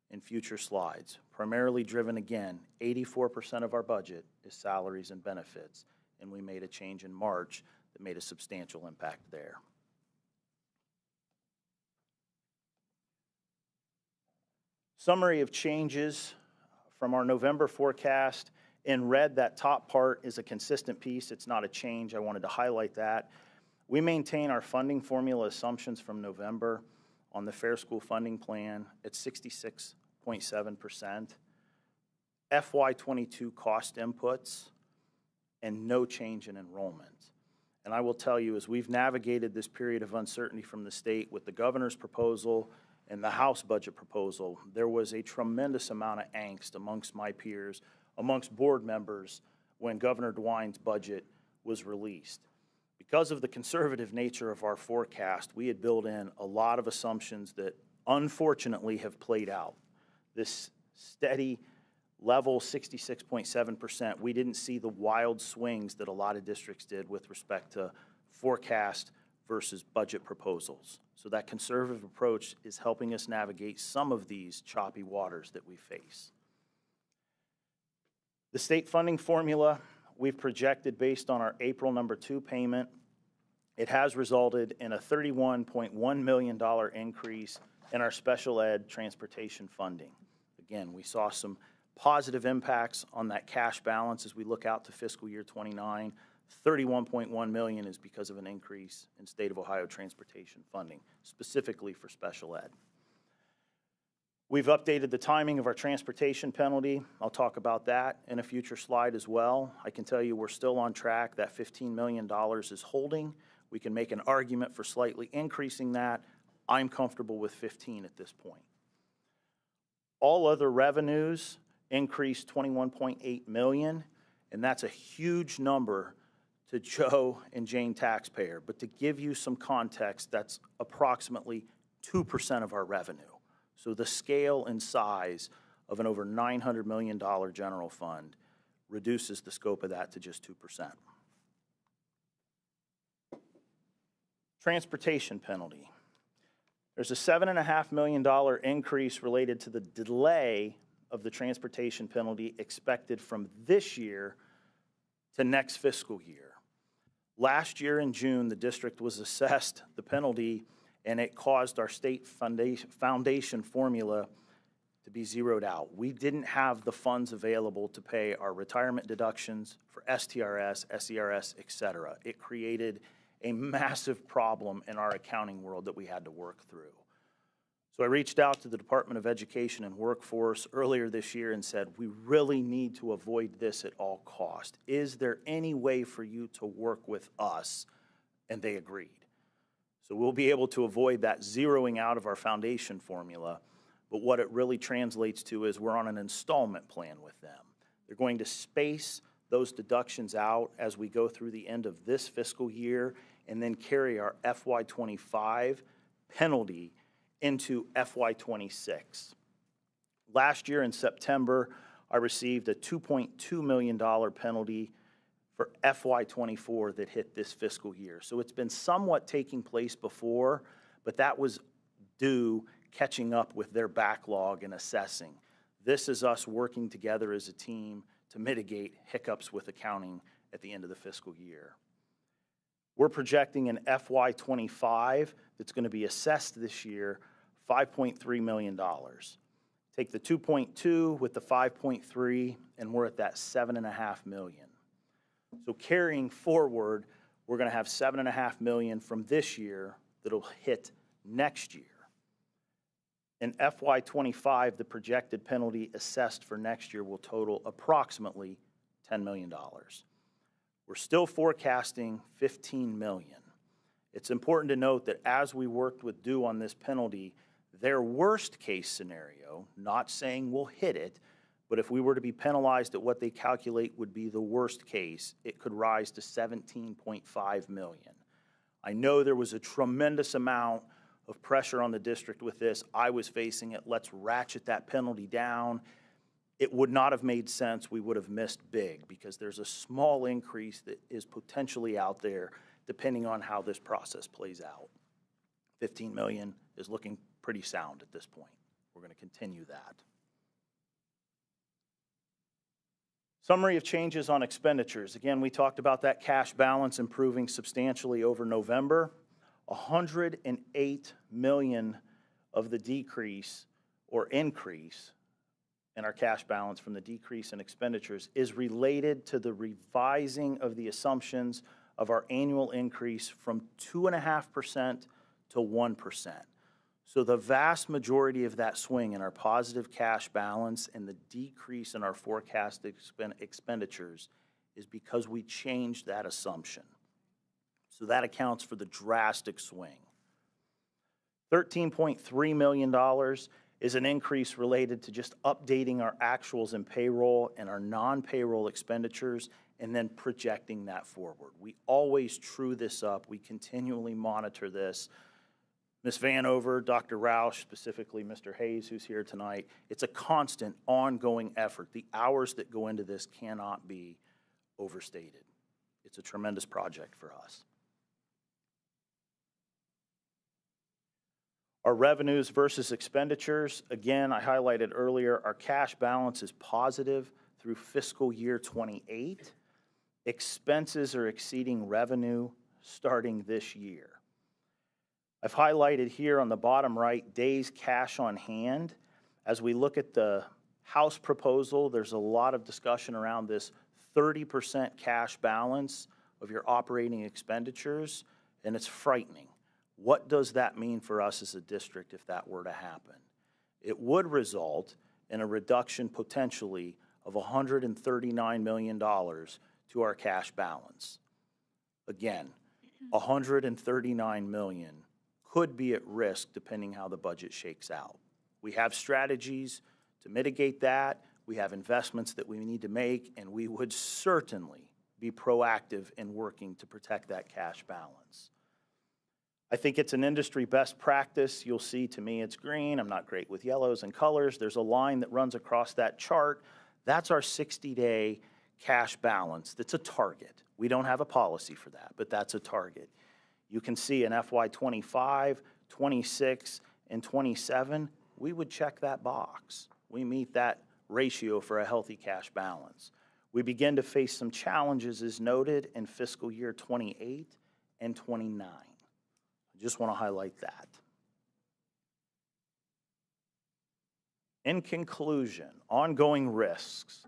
in future slides. Primarily driven, again, 84% of our budget is salaries and benefits, and we made a change in March that made a substantial impact there. Summary of changes from our November forecast. In red, that top part is a consistent piece. It's not a change. I wanted to highlight that. We maintain our funding formula assumptions from November on the Fair School Funding Plan at 66.7%. FY22 cost inputs, and no change in enrollment. And I will tell you, as we've navigated this period of uncertainty from the state with the governor's proposal and the House budget proposal, there was a tremendous amount of angst amongst my peers, amongst board members, when Governor DeWine's budget was released. Because of the conservative nature of our forecast, we had built in a lot of assumptions that unfortunately have played out. This steady level 66.7%, we didn't see the wild swings that a lot of districts did with respect to forecast versus budget proposals. So that conservative approach is helping us navigate some of these choppy waters that we face. The state funding formula we've projected based on our April number 2 payment. It has resulted in a $31.1 million increase in our special ed transportation funding. Again, we saw some positive impacts on that cash balance as we look out to fiscal year 29. $31.1 million is because of an increase in state of Ohio transportation funding, specifically for special ed. We've updated the timing of our transportation penalty. I'll talk about that in a future slide as well. I can tell you we're still on track. That $15 million is holding. We can make an argument for slightly increasing that. I'm comfortable with 15 at this point. All other revenues increased $21.8 million, and that's a huge number to Joe and Jane taxpayer. But to give you some context, that's approximately 2% of our revenue. So the scale and size of an over $900 million general fund reduces the scope of that to just 2%. Transportation penalty. There's a $7.5 million increase related to the delay of the transportation penalty expected from this year to next fiscal year. Last year in June, the district was assessed the penalty, and it caused our state foundation formula to be zeroed out. We didn't have the funds available to pay our retirement deductions for STRS, SERS, et cetera. It created a massive problem in our accounting world that we had to work through. So I reached out to the Department of Education and Workforce earlier this year and said, we really need to avoid this at all costs. Is there any way for you to work with us? And they agreed. So we'll be able to avoid that zeroing out of our foundation formula, but what it really translates to is we're on an installment plan with them. They're going to space those deductions out as we go through the end of this fiscal year and then carry our FY25 penalty into FY26. Last year in September, I received a $2.2 million penalty for FY24 that hit this fiscal year. So it's been somewhat taking place before, but that was due catching up with their backlog and assessing. This is us working together as a team to mitigate hiccups with accounting at the end of the fiscal year. We're projecting an FY25 that's going to be assessed this year, $5.3 million. Take the 2.2 with the 5.3, and we're at that $7.5 million. So carrying forward, we're going to have $7.5 million from this year that'll hit next year. In FY25, the projected penalty assessed for next year will total approximately $10 million. We're still forecasting $15 million. It's important to note that as we worked with Due on this penalty, their worst case scenario, not saying we'll hit it, but if we were to be penalized at what they calculate would be the worst case, it could rise to $17.5 million. I know there was a tremendous amount of pressure on the district with this. I was facing it. Let's ratchet that penalty down. It would not have made sense. We would have missed big because there's a small increase that is potentially out there depending on how this process plays out. $15 million is looking pretty sound at this point. We're going to continue that. Summary of changes on expenditures. Again, we talked about that cash balance improving substantially over November. $108 million of the decrease or increase in our cash balance from the decrease in expenditures is related to the revising of the assumptions of our annual increase from 2.5% to 1%. So the vast majority of that swing in our positive cash balance and the decrease in our forecasted expenditures is because we changed that assumption. So that accounts for the drastic swing. $13.3 million is an increase related to just updating our actuals in payroll and our non-payroll expenditures and then projecting that forward. We always true this up. We continually monitor this. Ms. Vanover, Dr. Roush, specifically Mr. Hayes, who's here tonight, it's a constant, ongoing effort. The hours that go into this cannot be overstated. It's a tremendous project for us. Our revenues versus expenditures, again, I highlighted earlier, our cash balance is positive through fiscal year 28. Expenses are exceeding revenue starting this year. I've highlighted here on the bottom right, days cash on hand. As we look at the House proposal, there's a lot of discussion around this 30% cash balance of your operating expenditures, and it's frightening. What does that mean for us as a district if that were to happen? It would result in a reduction potentially of $139 million to our cash balance. Again, $139 million could be at risk depending how the budget shakes out. We have strategies to mitigate that. We have investments that we need to make, and we would certainly be proactive in working to protect that cash balance. I think it's an industry best practice. You'll see, to me, it's green. I'm not great with yellows and colors. There's a line that runs across that chart. That's our 60-day cash balance. That's a target. We don't have a policy for that, but that's a target. You can see in FY25, 26, and 27, we would check that box. We meet that ratio for a healthy cash balance. We begin to face some challenges, as noted, in fiscal year 28 and 29. I just want to highlight that. In conclusion, ongoing risks.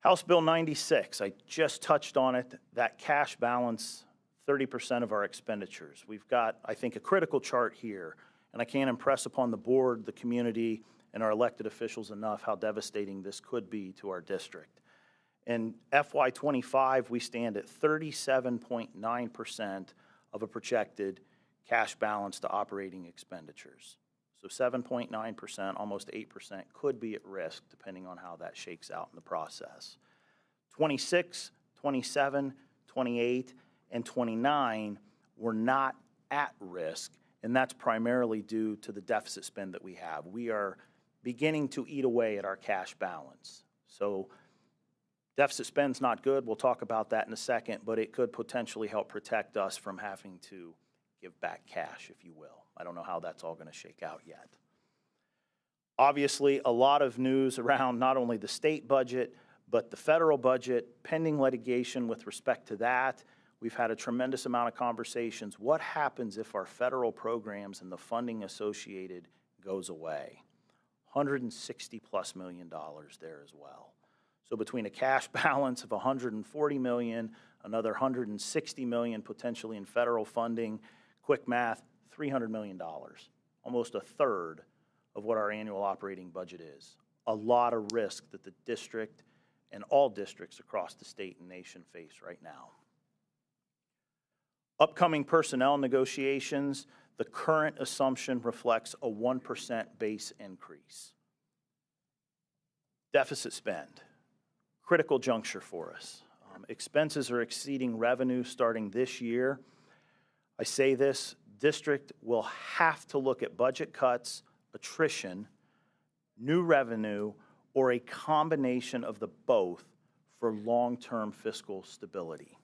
House Bill 96, I just touched on it, that cash balance, 30% of our expenditures. We've got, I think, a critical chart here, and I can't impress upon the board, the community, and our elected officials enough how devastating this could be to our district. In FY25, we stand at 37.9% of a projected cash balance to operating expenditures. So 7.9%, almost 8%, could be at risk depending on how that shakes out in the process. 26, 27, 28, and 29 were not at risk, and that's primarily due to the deficit spend that we have. We are beginning to eat away at our cash balance. So deficit spend's not good. We'll talk about that in a second, but it could potentially help protect us from having to give back cash, if you will. I don't know how that's all going to shake out yet. Obviously, a lot of news around not only the state budget, but the federal budget, pending litigation with respect to that. We've had a tremendous amount of conversations. What happens if our federal programs and the funding associated goes away? $160+ million there as well. So between a cash balance of $140 million, another $160 million potentially in federal funding, quick math, $300 million, almost a third of what our annual operating budget is. A lot of risk that the district and all districts across the state and nation face right now. Upcoming personnel negotiations, the current assumption reflects a 1% base increase. Deficit spend, critical juncture for us. Expenses are exceeding revenue starting this year. I say this, district will have to look at budget cuts, attrition, new revenue, or a combination of the both for long-term fiscal stability.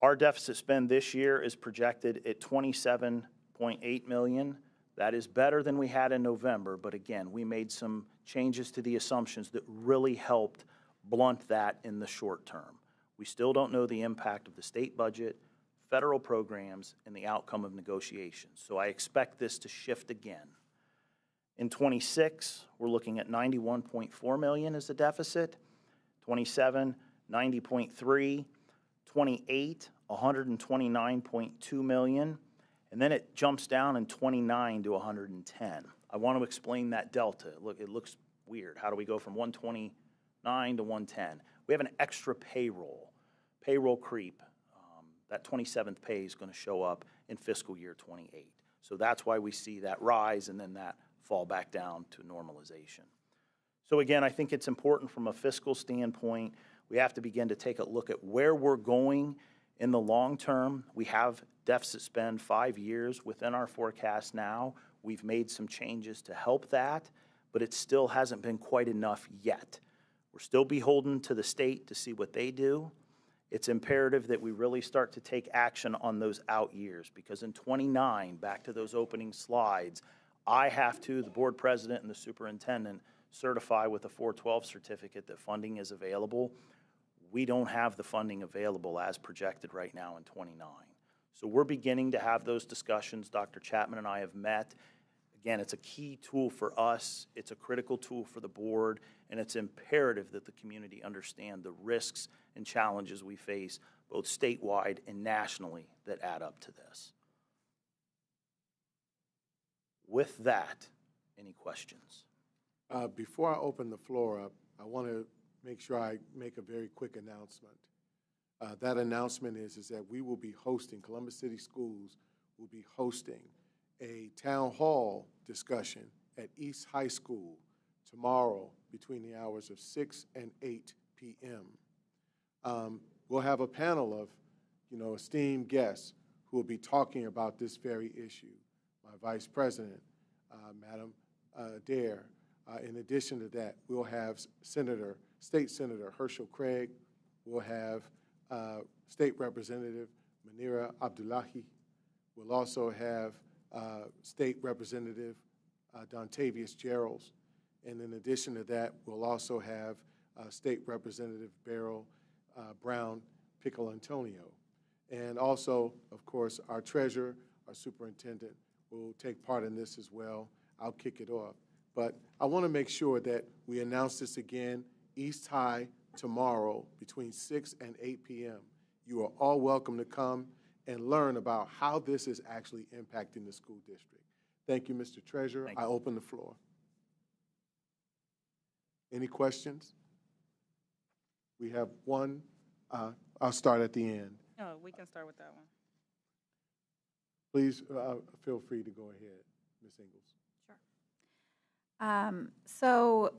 Our deficit spend this year is projected at $27.8 million. That is better than we had in November, but again, we made some changes to the assumptions that really helped blunt that in the short term. We still don't know the impact of the state budget, federal programs, and the outcome of negotiations. So I expect this to shift again. In 26, we're looking at $91.4 million as the deficit, 27, 90.3, 28, $129.2 million, and then it jumps down in 29 to 110. I want to explain that delta. Look, it looks weird. How do we go from 129 to 110? We have an extra payroll creep. That 27th pay is going to show up in fiscal year 28. So that's why we see that rise and then that fall back down to normalization. So again, I think it's important from a fiscal standpoint. We have to begin to take a look at where we're going in the long term. We have deficit spend 5 years within our forecast now. We've made some changes to help that, but it still hasn't been quite enough yet. We're still beholden to the state to see what they do. It's imperative that we really start to take action on those out years, because in 29, back to those opening slides, I have to, the board president and the superintendent, certify with a 412 certificate that funding is available. We don't have the funding available as projected right now in 29. So we're beginning to have those discussions. Dr. Chapman and I have met. Again, it's a key tool for us. It's a critical tool for the board, and it's imperative that the community understand the risks and challenges we face, both statewide and nationally, that add up to this. With that, any questions? Before I open the floor up, I want to make sure I make a very quick announcement. That announcement is that we will be hosting, Columbus City Schools will be hosting a town hall discussion at East High School tomorrow between the hours of 6 and 8 p.m. We'll have a panel of, esteemed guests who will be talking about this very issue. My Vice President, Madam Adair. In addition to that, we'll have State Senator Herschel Craig. We'll have State Representative Manira Abdullahi. We'll also have State Representative Dontavius Geralds. And in addition to that, we'll also have State Representative Beryl Brown Pickle Antonio. And also, of course, our treasurer, our superintendent, will take part in this as well. I'll kick it off. But I want to make sure that we announce this again, East High tomorrow between 6 and 8 p.m. You are all welcome to come and learn about how this is actually impacting the school district. Thank you, Mr. Treasurer. I open the floor. Any questions? We have one. I'll start at the end. No, we can start with that one. Please feel free to go ahead, Ms. Ingalls. So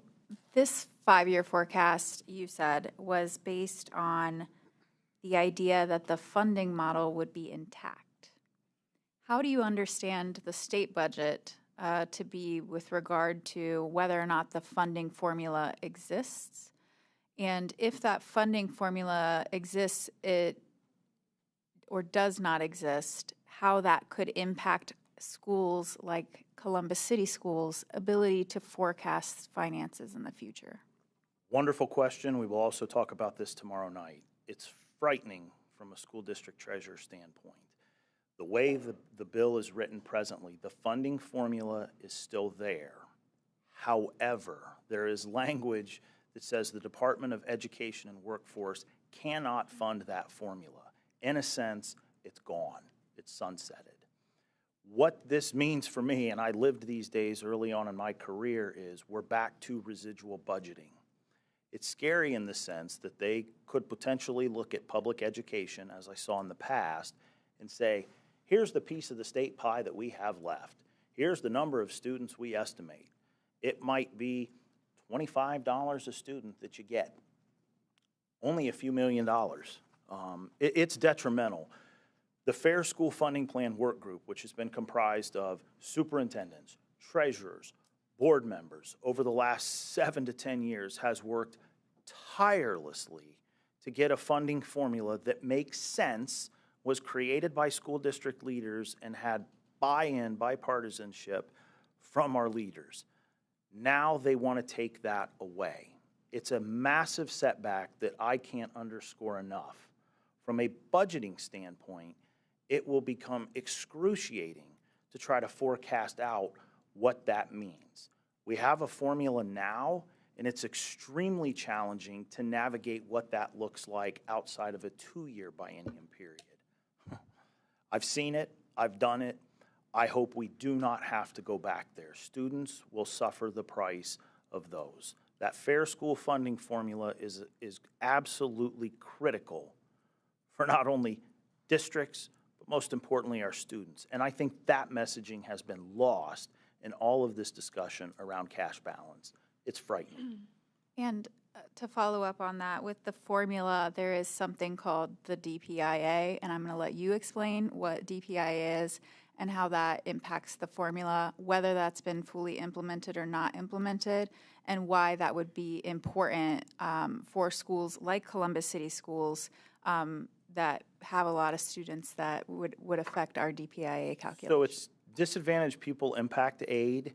this 5-year forecast, you said, was based on the idea that the funding model would be intact. How do you understand the state budget to be with regard to whether or not the funding formula exists? And if that funding formula exists or does not exist, how that could impact schools like Columbus City Schools' ability to forecast finances in the future? Wonderful question. We will also talk about this tomorrow night. It's frightening from a school district treasurer standpoint. The way the bill is written presently, the funding formula is still there. However, there is language that says the Department of Education and Workforce cannot fund that formula. In a sense, it's gone. It's sunsetted. What this means for me, and I lived these days early on in my career, is we're back to residual budgeting. It's scary in the sense that they could potentially look at public education, as I saw in the past, and say, here's the piece of the state pie that we have left. Here's the number of students we estimate. It might be $25 a student that you get. Only a few $1 million. It's detrimental. The Fair School Funding Plan Work Group, which has been comprised of superintendents, treasurers, board members over the last 7 to 10 years, has worked tirelessly to get a funding formula that makes sense, was created by school district leaders, and had buy-in, bipartisanship from our leaders. Now they want to take that away. It's a massive setback that I can't underscore enough. From a budgeting standpoint, it will become excruciating to try to forecast out what that means. We have a formula now, and it's extremely challenging to navigate what that looks like outside of a 2-year biennium period. I've seen it, I've done it. I hope we do not have to go back there. Students will suffer the price of those. That fair school funding formula is absolutely critical for not only districts, but most importantly our students. And I think that messaging has been lost in all of this discussion around cash balance. It's frightening. And to follow up on that, with the formula, there is something called the DPIA, and I'm going to let you explain what DPIA is and how that impacts the formula, whether that's been fully implemented or not implemented, and why that would be important for schools like Columbus City Schools that have a lot of students that would affect our DPIA calculation. So it's disadvantaged pupil impact aid.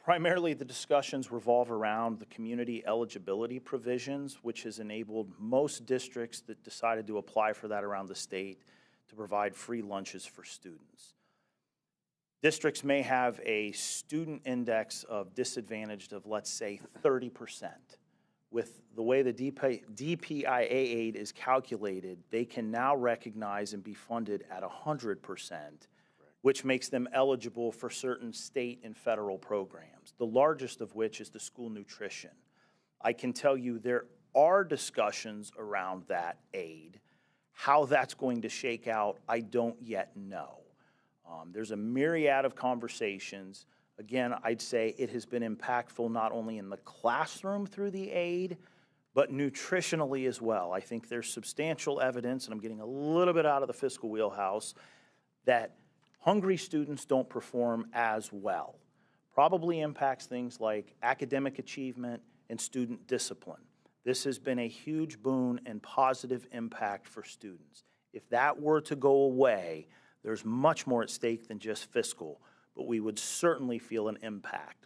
Primarily, the discussions revolve around the community eligibility provisions, which has enabled most districts that decided to apply for that around the state to provide free lunches for students. Districts may have a student index of disadvantaged of, let's say, 30%. With the way the DPIA aid is calculated, they can now recognize and be funded at 100%, which makes them eligible for certain state and federal programs, the largest of which is the school nutrition. I can tell you there are discussions around that aid. How that's going to shake out, I don't yet know. There's a myriad of conversations. Again, I'd say it has been impactful not only in the classroom through the aid, but nutritionally as well. I think there's substantial evidence, and I'm getting a little bit out of the fiscal wheelhouse, that hungry students don't perform as well. Probably impacts things like academic achievement and student discipline. This has been a huge boon and positive impact for students. If that were to go away, there's much more at stake than just fiscal, but we would certainly feel an impact.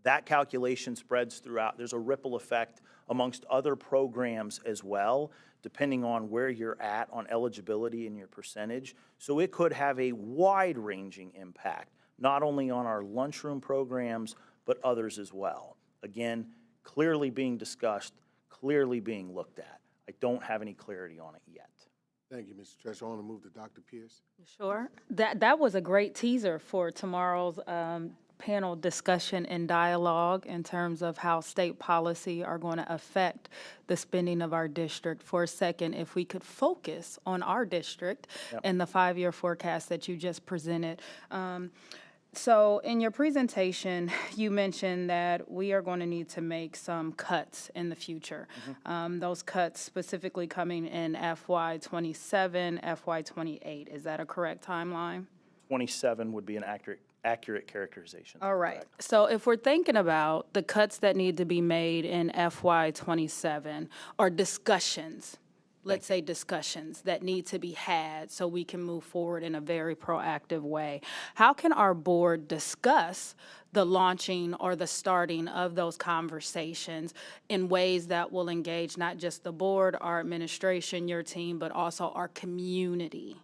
That calculation spreads throughout. There's a ripple effect amongst other programs as well, depending on where you're at on eligibility and your percentage. So it could have a wide-ranging impact, not only on our lunchroom programs, but others as well. Again, clearly being discussed, clearly being looked at. I don't have any clarity on it yet. Thank you, Mr. Treasurer. I want to move to Dr. Pierce. Sure. That was a great teaser for tomorrow's panel discussion and dialogue in terms of how state policy are going to affect the spending of our district. For a second, if we could focus on our district and the 5-year forecast that you just presented. So in your presentation, you mentioned that we are going to need to make some cuts in the future. Those cuts specifically coming in FY27, FY28. Is that a correct timeline? 27 would be an accurate characterization. All right. So if we're thinking about the cuts that need to be made in FY27 or discussions, let's say discussions that need to be had so we can move forward in a very proactive way. How can our board discuss the launching or the starting of those conversations in ways that will engage not just the board, our administration, your team, but also our community?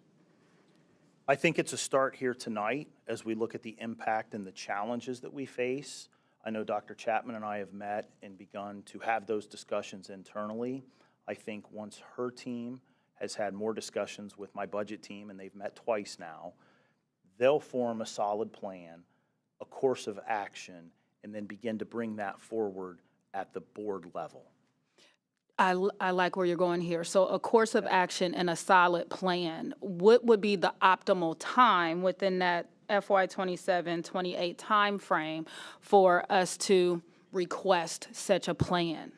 I think it's a start here tonight as we look at the impact and the challenges that we face. I know Dr. Chapman and I have met and begun to have those discussions internally. I think once her team has had more discussions with my budget team, and they've met twice now, they'll form a solid plan, a course of action, and then begin to bring that forward at the board level. I like where you're going here. So a course of action and a solid plan. What would be the optimal time within that FY 27-28 timeframe for us to request such a plan?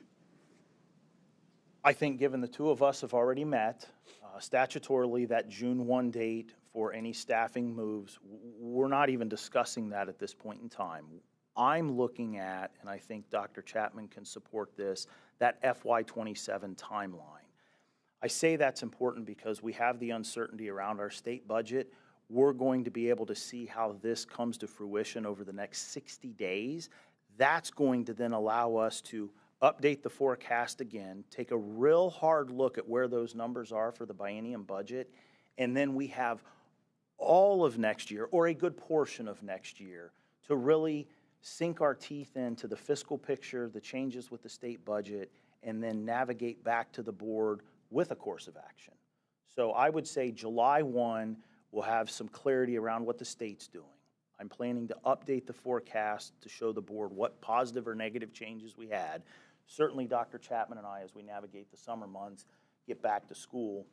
I think given the two of us have already met, statutorily, that June 1 date for any staffing moves, we're not even discussing that at this point in time. I'm looking at, and I think Dr. Chapman can support this, that FY 27 timeline. I say that's important because we have the uncertainty around our state budget. We're going to be able to see how this comes to fruition over the next 60 days. That's going to then allow us to update the forecast again, take a real hard look at where those numbers are for the biennium budget, and then we have all of next year, or a good portion of next year, to really sink our teeth into the fiscal picture, the changes with the state budget, and then navigate back to the board with a course of action. So I would say July 1, we'll have some clarity around what the state's doing. I'm planning to update the forecast to show the board what positive or negative changes we had. Certainly Dr. Chapman and I, as we navigate the summer months, get back to school,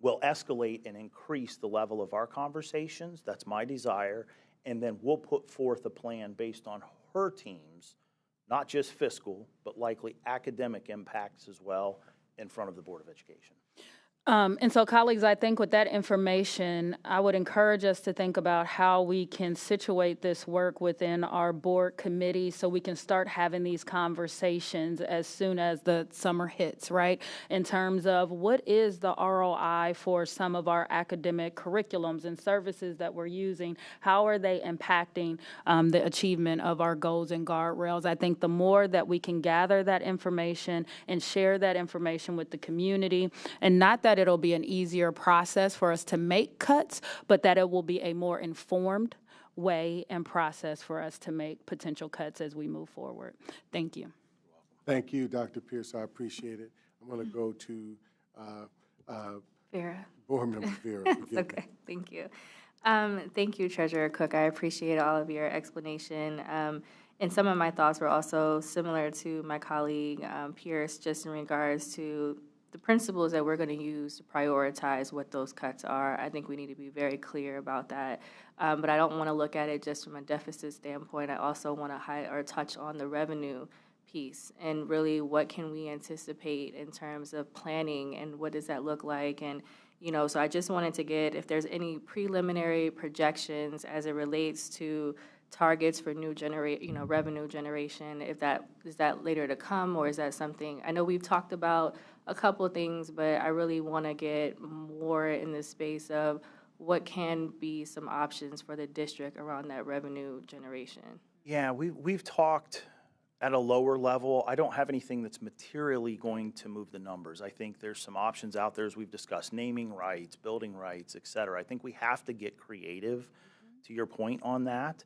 will escalate and increase the level of our conversations. That's my desire. And then we'll put forth a plan based on her team's, not just fiscal, but likely academic impacts as well in front of the Board of Education. And so, colleagues, I think with that information, I would encourage us to think about how we can situate this work within our board committee so we can start having these conversations as soon as the summer hits, right? In terms of what is the ROI for some of our academic curriculums and services that we're using? How are they impacting the achievement of our goals and guardrails? I think the more that we can gather that information and share that information with the community, and not that it'll be an easier process for us to make cuts, but that it will be a more informed way and process for us to make potential cuts as we move forward. Thank you. Thank you, Dr. Pierce. I appreciate it. I'm going to go to Vera. Board Member Vera. It's okay. Thank you. Thank you, Treasurer Cook. I appreciate all of your explanation. And some of my thoughts were also similar to my colleague Pierce, just in regards to the principles that we're going to use to prioritize what those cuts are. I think we need to be very clear about that. But I don't want to look at it just from a deficit standpoint. I also want to touch on the revenue piece and really what can we anticipate in terms of planning and what does that look like. And, so I just wanted to get if there's any preliminary projections as it relates to targets for new revenue generation, if that is that later to come, or is that something, I know we've talked about a couple of things, but I really want to get more in the space of what can be some options for the district around that revenue generation. Yeah, we've talked at a lower level. I don't have anything that's materially going to move the numbers. I think there's some options out there, as we've discussed, naming rights, building rights, et cetera. I think we have to get creative, to your point on that.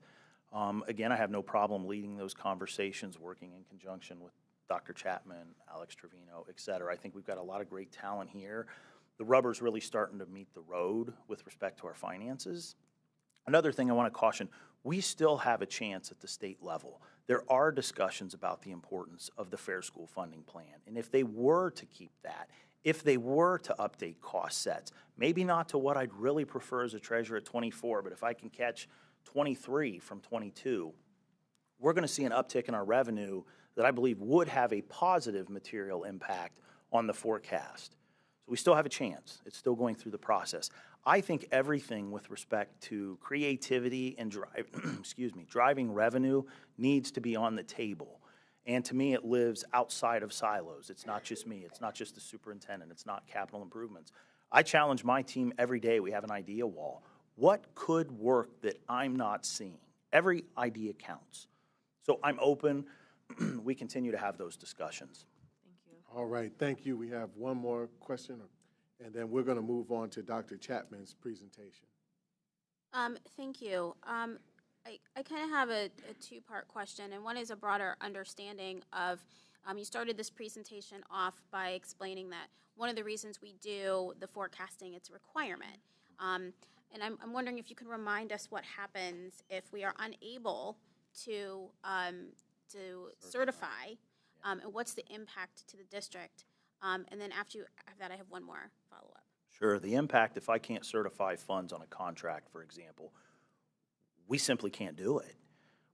Again, I have no problem leading those conversations, working in conjunction with Dr. Chapman, Alex Trevino, et cetera. I think we've got a lot of great talent here. The rubber's really starting to meet the road with respect to our finances. Another thing I want to caution, we still have a chance at the state level. There are discussions about the importance of the Fair School Funding Plan. And if they were to keep that, if they were to update cost sets, maybe not to what I'd really prefer as a treasurer at 24, but if I can catch 23 from 22, we're going to see an uptick in our revenue that I believe would have a positive material impact on the forecast. So we still have a chance. It's still going through the process. I think everything with respect to creativity and driving revenue needs to be on the table. And to me, it lives outside of silos. It's not just me. It's not just the superintendent. It's not capital improvements. I challenge my team every day. We have an idea wall. What could work that I'm not seeing? Every idea counts. So I'm open. We continue to have those discussions. Thank you. All right, thank you. We have one more question, and then we're going to move on to Dr. Chapman's presentation. Thank you. I kind of have a two-part question, and one is a broader understanding of, you started this presentation off by explaining that one of the reasons we do the forecasting, it's a requirement. And I'm wondering if you can remind us what happens if we are unable to certify, and what's the impact to the district? And then after that, I have one more follow-up. Sure. The impact, if I can't certify funds on a contract, for example, we simply can't do it.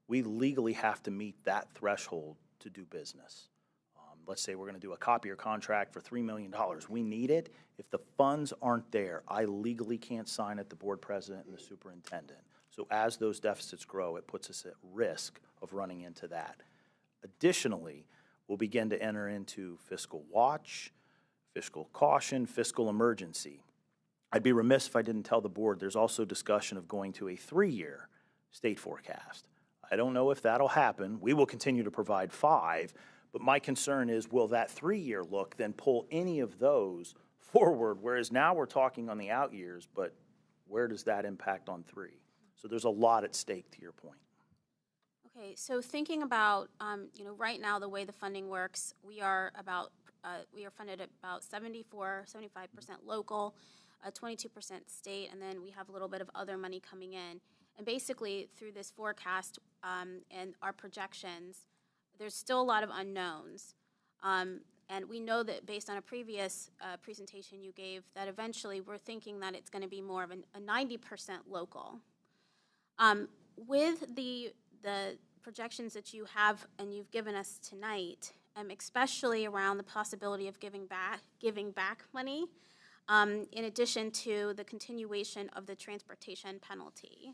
We legally have to meet that threshold to do business. Let's say we're going to do a copier contract for $3 million. We need it. If the funds aren't there, I legally can't sign it, the board president and the superintendent. So as those deficits grow, it puts us at risk of running into that. Additionally, we'll begin to enter into fiscal watch, fiscal caution, fiscal emergency. I'd be remiss if I didn't tell the board there's also discussion of going to a 3-year state forecast. I don't know if that'll happen. We will continue to provide 5, but my concern is, will that 3-year look then pull any of those forward, whereas now we're talking on the out years, but where does that impact on 3? So there's a lot at stake, to your point. Okay, so thinking about, right now the way the funding works, we are funded at about 75% local, 22% state, and then we have a little bit of other money coming in. And basically, through this forecast and our projections, there's still a lot of unknowns. And we know that based on a previous presentation you gave, that eventually we're thinking that it's going to be more of a 90% local. With the projections that you have and you've given us tonight, especially around the possibility of giving back money, in addition to the continuation of the transportation penalty,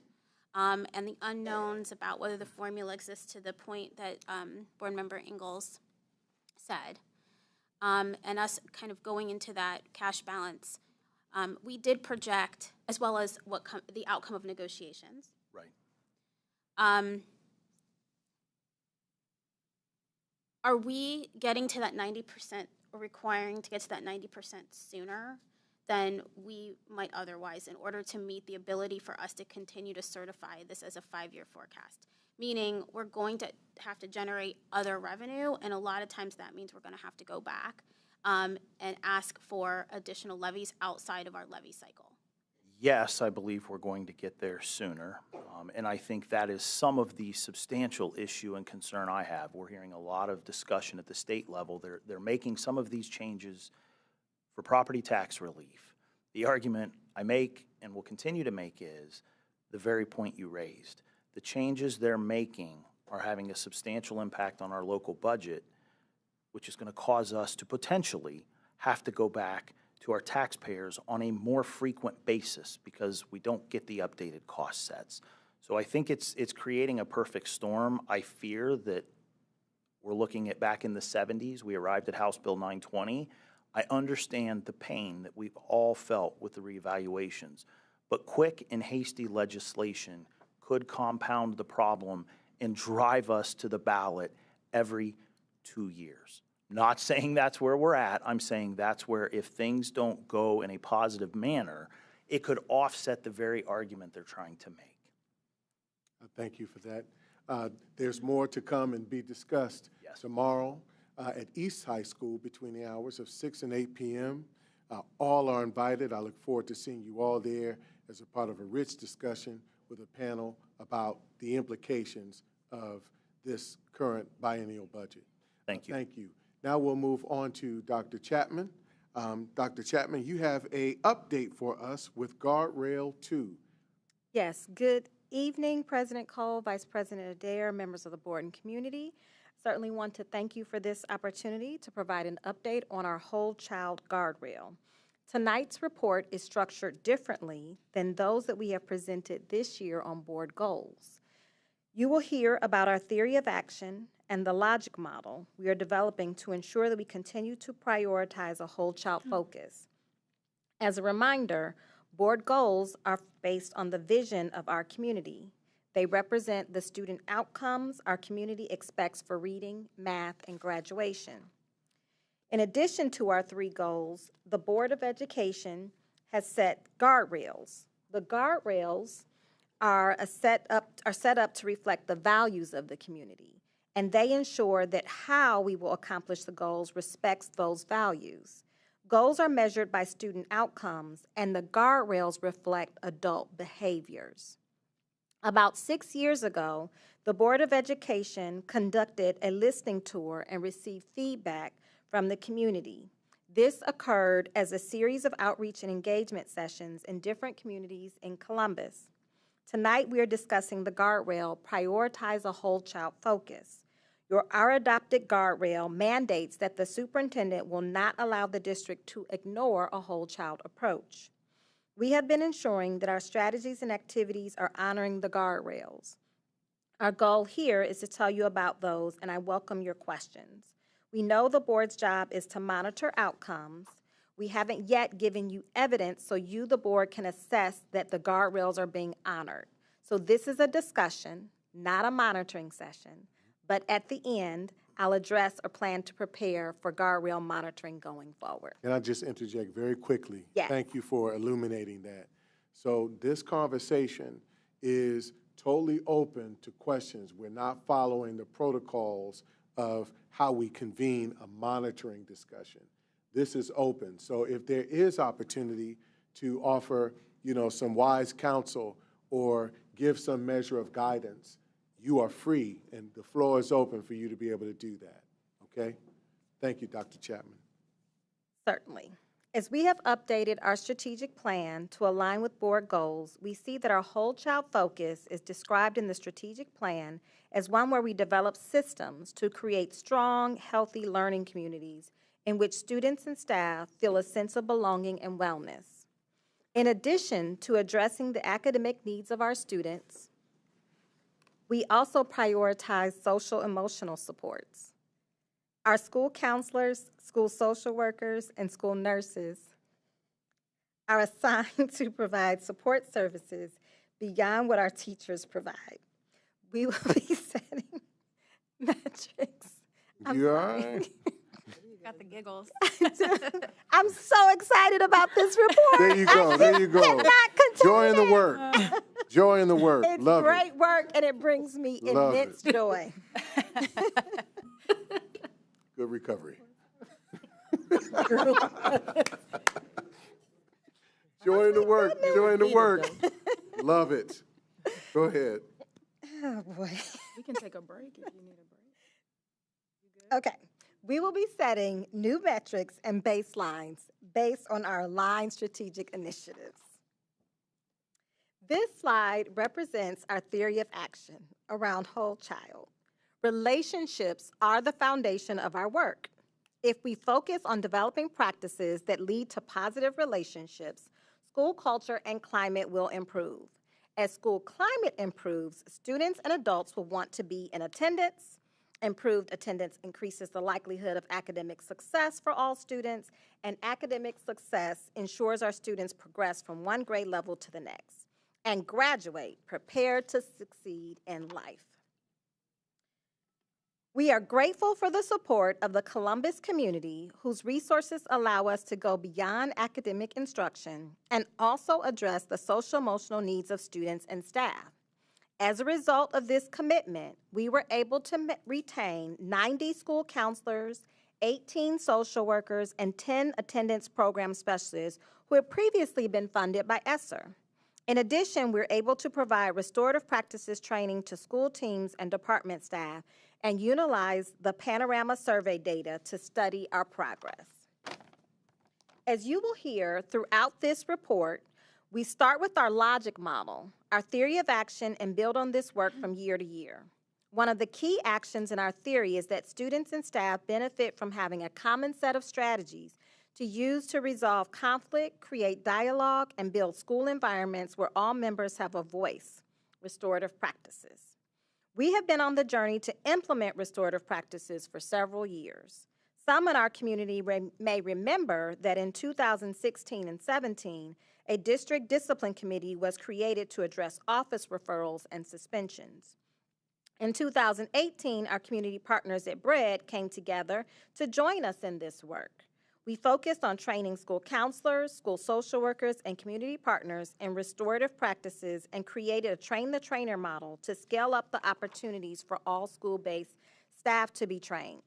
and the unknowns about whether the formula exists to the point that Board Member Ingalls said, and us kind of going into that cash balance, we did project, as well as the outcome of negotiations. Right. Are we getting to that 90% or requiring to get to that 90% sooner than we might otherwise in order to meet the ability for us to continue to certify this as a 5-year forecast? Meaning we're going to have to generate other revenue, and a lot of times that means we're going to have to go back and ask for additional levies outside of our levy cycle. Yes, I believe we're going to get there sooner, and I think that is some of the substantial issue and concern I have. We're hearing a lot of discussion at the state level. They're making some of these changes for property tax relief. The argument I make and will continue to make is the very point you raised. The changes they're making are having a substantial impact on our local budget, which is going to cause us to potentially have to go back to our taxpayers on a more frequent basis because we don't get the updated cost sets. So I think it's creating a perfect storm. I fear that we're looking at back in the 70s. We arrived at House Bill 920. I understand the pain that we've all felt with the reevaluations, but quick and hasty legislation could compound the problem and drive us to the ballot every 2 years. Not saying that's where we're at. I'm saying that's where, if things don't go in a positive manner, it could offset the very argument they're trying to make. Thank you for that. There's more to come and be discussed tomorrow at East High School between the hours of 6 and 8 p.m. All are invited. I look forward to seeing you all there as a part of a rich discussion with a panel about the implications of this current biennial budget. Thank you. Thank you. Now we'll move on to Dr. Chapman. Dr. Chapman, you have an update for us with Guardrail 2. Yes, good evening, President Cole, Vice President Adair, members of the board and community. Certainly want to thank you for this opportunity to provide an update on our Whole Child Guardrail. Tonight's report is structured differently than those that we have presented this year on board goals. You will hear about our theory of action and the logic model we are developing to ensure that we continue to prioritize a whole child focus. As a reminder, board goals are based on the vision of our community. They represent the student outcomes our community expects for reading, math, and graduation. In addition to our 3 goals, the Board of Education has set guardrails. The guardrails are set up to reflect the values of the community, and they ensure that how we will accomplish the goals respects those values. Goals are measured by student outcomes, and the guardrails reflect adult behaviors. About 6 years ago, the Board of Education conducted a listening tour and received feedback from the community. This occurred as a series of outreach and engagement sessions in different communities in Columbus. Tonight, we are discussing the guardrail, Prioritize a Whole Child Focus. Our adopted guardrail mandates that the superintendent will not allow the district to ignore a whole child approach. We have been ensuring that our strategies and activities are honoring the guardrails. Our goal here is to tell you about those, and I welcome your questions. We know the board's job is to monitor outcomes. We haven't yet given you evidence so you, the board, can assess that the guardrails are being honored. So this is a discussion, not a monitoring session. But at the end, I'll address or plan to prepare for guardrail monitoring going forward. Can I just interject very quickly? Yes. Thank you for illuminating that. So this conversation is totally open to questions. We're not following the protocols of how we convene a monitoring discussion. This is open. So if there is opportunity to offer, some wise counsel or give some measure of guidance, you are free, and the floor is open for you to be able to do that, okay? Thank you, Dr. Chapman. Certainly. As we have updated our strategic plan to align with board goals, we see that our whole child focus is described in the strategic plan as one where we develop systems to create strong, healthy learning communities in which students and staff feel a sense of belonging and wellness. In addition to addressing the academic needs of our students, we also prioritize social-emotional supports. Our school counselors, school social workers, and school nurses are assigned to provide support services beyond what our teachers provide. We will be setting metrics. You all right? Got the giggles. I'm so excited about this report. There you go, there you go. Cannot contain Joy in the it. work. Joy in the work. It's Love great it. work, and it brings me Love immense it. joy. Good recovery. Joy in the work. Joy in the work. Love it. Go ahead. Oh, boy. We can take a break if you need a break. Okay. We will be setting new metrics and baselines based on our aligned strategic initiatives. This slide represents our theory of action around whole child. Relationships are the foundation of our work. If we focus on developing practices that lead to positive relationships, school culture and climate will improve. As school climate improves, students and adults will want to be in attendance. Improved attendance increases the likelihood of academic success for all students, and academic success ensures our students progress from one grade level to the next and graduate prepared to succeed in life. We are grateful for the support of the Columbus community, whose resources allow us to go beyond academic instruction and also address the social-emotional needs of students and staff. As a result of this commitment, we were able to retain 90 school counselors, 18 social workers, and 10 attendance program specialists who had previously been funded by ESSER. In addition, we're able to provide restorative practices training to school teams and department staff and utilize the Panorama survey data to study our progress. As you will hear throughout this report, we start with our logic model, our theory of action, and build on this work from year to year. One of the key actions in our theory is that students and staff benefit from having a common set of strategies to use to resolve conflict, create dialogue, and build school environments where all members have a voice, restorative practices. We have been on the journey to implement restorative practices for several years. Some in our community may remember that in 2016 and 17, a district discipline committee was created to address office referrals and suspensions. In 2018, our community partners at BREAD came together to join us in this work. We focused on training school counselors, school social workers, and community partners in restorative practices and created a train-the-trainer model to scale up the opportunities for all school-based staff to be trained.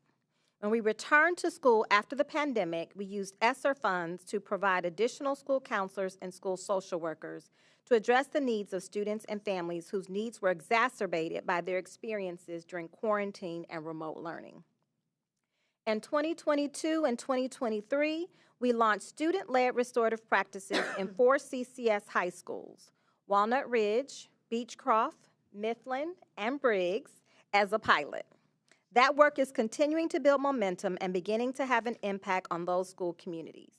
When we returned to school after the pandemic, we used ESSER funds to provide additional school counselors and school social workers to address the needs of students and families whose needs were exacerbated by their experiences during quarantine and remote learning. In 2022 and 2023, we launched student-led restorative practices in 4 CCS high schools, Walnut Ridge, Beechcroft, Mifflin, and Briggs, as a pilot. That work is continuing to build momentum and beginning to have an impact on those school communities.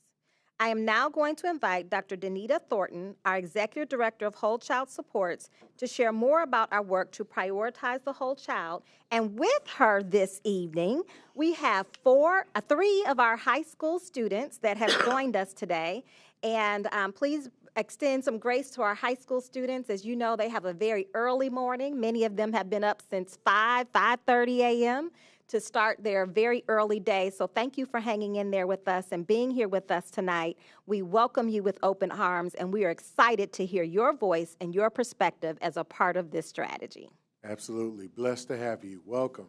I am now going to invite Dr. Danita Thornton, our Executive Director of Whole Child Supports, to share more about our work to prioritize the whole child. And with her this evening, we have 3 of our high school students that have joined us today. And please extend some grace to our high school students. As you know, they have a very early morning. Many of them have been up since 5:30 a.m. to start their very early day. So thank you for hanging in there with us and being here with us tonight. We welcome you with open arms, and we are excited to hear your voice and your perspective as a part of this strategy. Absolutely. Blessed to have you. Welcome.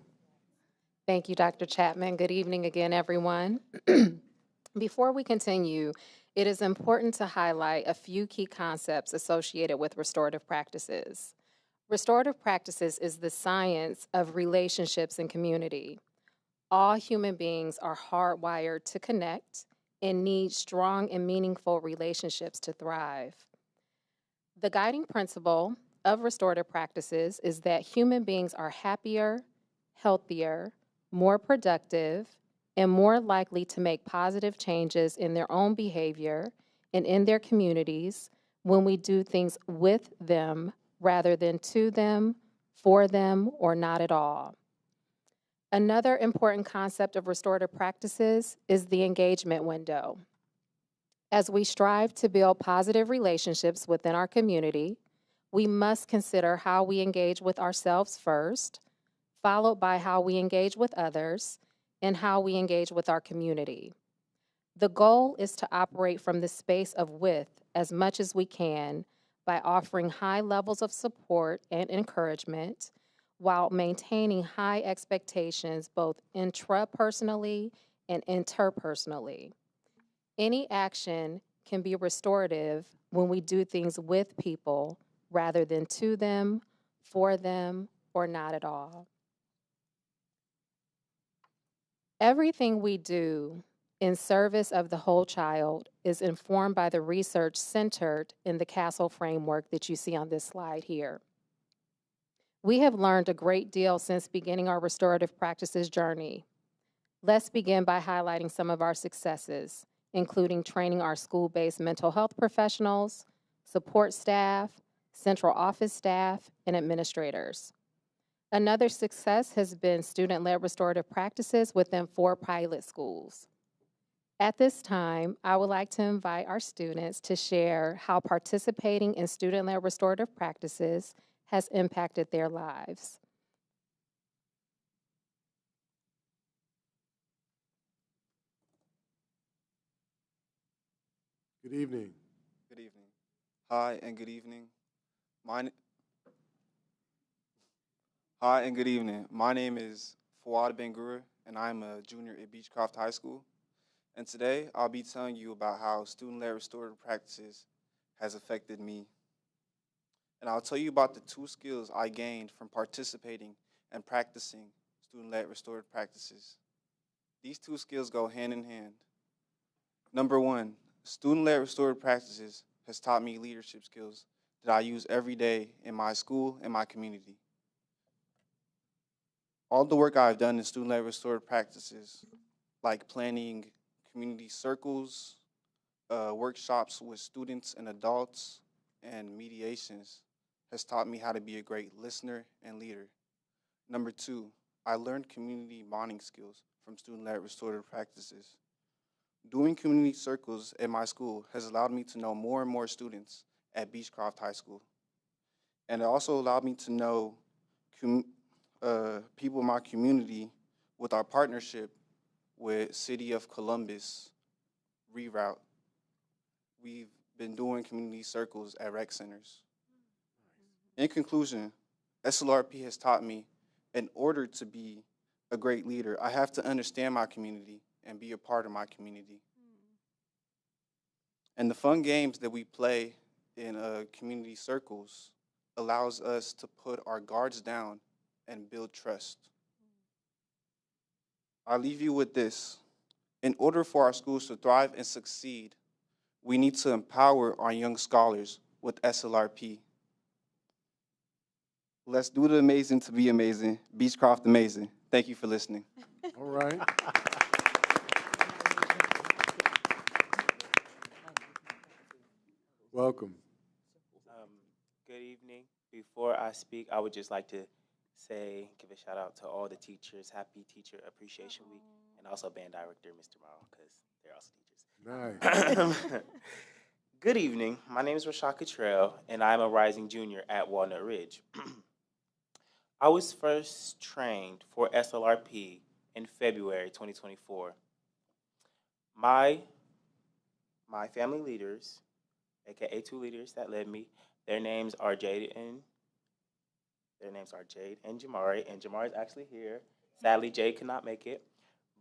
Thank you, Dr. Chapman. Good evening again, everyone. Before we continue, it is important to highlight a few key concepts associated with restorative practices. Restorative practices is the science of relationships and community. All human beings are hardwired to connect and need strong and meaningful relationships to thrive. The guiding principle of restorative practices is that human beings are happier, healthier, more productive, and more likely to make positive changes in their own behavior and in their communities when we do things with them rather than to them, for them, or not at all. Another important concept of restorative practices is the engagement window. As we strive to build positive relationships within our community, we must consider how we engage with ourselves first, followed by how we engage with others, and how we engage with our community. The goal is to operate from the space of with as much as we can by offering high levels of support and encouragement while maintaining high expectations both intrapersonally and interpersonally. Any action can be restorative when we do things with people rather than to them, for them, or not at all. Everything we do in service of the whole child is informed by the research centered in the CASTLE framework that you see on this slide here. We have learned a great deal since beginning our restorative practices journey. Let's begin by highlighting some of our successes, including training our school-based mental health professionals, support staff, central office staff, and administrators. Another success has been student-led restorative practices within 4 pilot schools. At this time, I would like to invite our students to share how participating in student-led restorative practices has impacted their lives. Good evening. Good evening. Hi and good evening. Hi and good evening. My name is Fawad Ben-Gura, and I'm a junior at Beechcroft High School. And today, I'll be telling you about how student-led restorative practices has affected me. And I'll tell you about the 2 skills I gained from participating and practicing student-led restorative practices. These 2 skills go hand in hand. Number 1, student-led restorative practices has taught me leadership skills that I use every day in my school and my community. All the work I've done in student-led restorative practices, like planning community circles, workshops with students and adults, and mediations, has taught me how to be a great listener and leader. Number 2, I learned community bonding skills from student-led restorative practices. Doing community circles at my school has allowed me to know more and more students at Beechcroft High School. And it also allowed me to know people in my community with our partnership with City of Columbus Reroute. We've been doing community circles at rec centers. In conclusion, SLRP has taught me in order to be a great leader, I have to understand my community and be a part of my community. And the fun games that we play in community circles allows us to put our guards down and build trust. I'll leave you with this. In order for our schools to thrive and succeed, we need to empower our young scholars with SLRP. Let's do the amazing to be amazing. Beechcroft amazing. Thank you for listening. All right. Welcome. Good evening. Before I speak, I would just like to give a shout out to all the teachers. Happy Teacher Appreciation Week, and also Band Director, Mr. Morrow, because they're also teachers. Nice. Good evening. My name is Rashad Cottrell, and I'm a rising junior at Walnut Ridge. I was first trained for SLRP in February 2024. My family leaders, aka 2 leaders that led me, their names are Jade and Jamari, and Jamari is actually here. Sadly, Jade could not make it,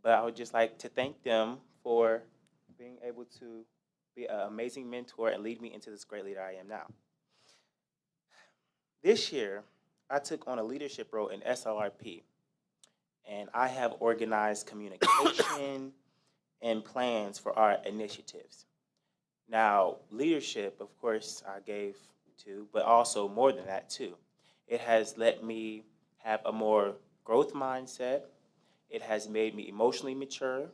but I would just like to thank them for being able to be an amazing mentor and lead me into this great leader I am now. This year, I took on a leadership role in SLRP, and I have organized communication and plans for our initiatives. Now, leadership, of course, I gave to, but also more than that too. It has let me have a more growth mindset. It has made me emotionally mature,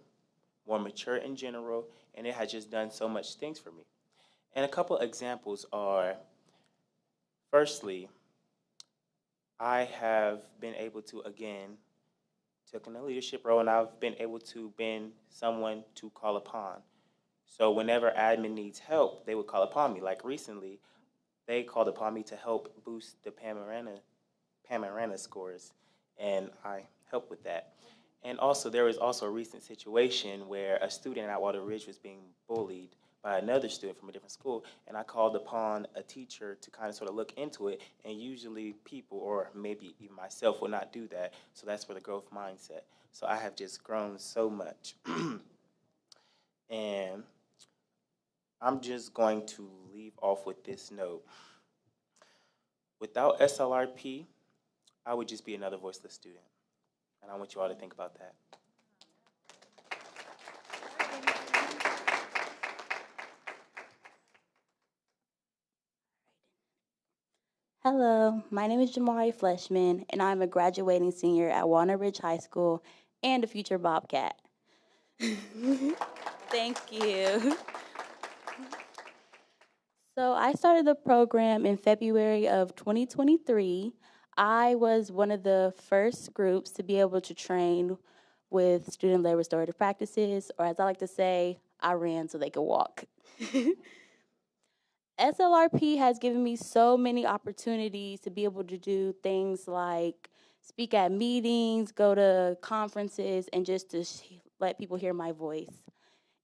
more mature in general, and it has just done so much things for me. And a couple examples are, firstly, I have been able to, again, took in a leadership role, and I've been able to be someone to call upon. So whenever admin needs help, they would call upon me. Like recently, they called upon me to help boost the Panorama scores, and I helped with that. And also, there was also a recent situation where a student at Walnut Ridge was being bullied by another student from a different school, and I called upon a teacher to kind of sort of look into it, and usually people, or maybe even myself, will not do that, so that's where the growth mindset. So I have just grown so much. And I'm just going to leave off with this note. Without SLRP, I would just be another voiceless student. And I want you all to think about that. Hello, my name is Jamari Fleshman, and I'm a graduating senior at Walnut Ridge High School and a future Bobcat. Thank you. So I started the program in February of 2023. I was one of the first groups to be able to train with student-led restorative practices, or as I like to say, I ran so they could walk. SLRP has given me so many opportunities to be able to do things like speak at meetings, go to conferences, and just to let people hear my voice.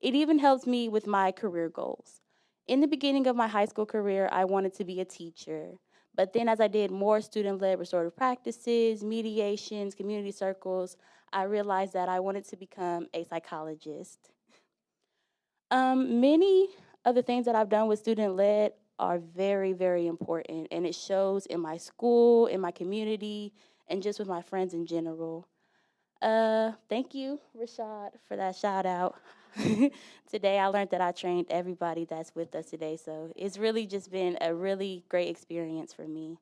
It even helps me with my career goals. In the beginning of my high school career, I wanted to be a teacher. But then as I did more student-led restorative practices, mediations, community circles, I realized that I wanted to become a psychologist. Many of the things that I've done with student-led are very, very important, and it shows in my school, in my community, and just with my friends in general. Thank you, Rashad, for that shout out. Today I learned that I trained everybody that's with us today, so it's really just been a really great experience for me.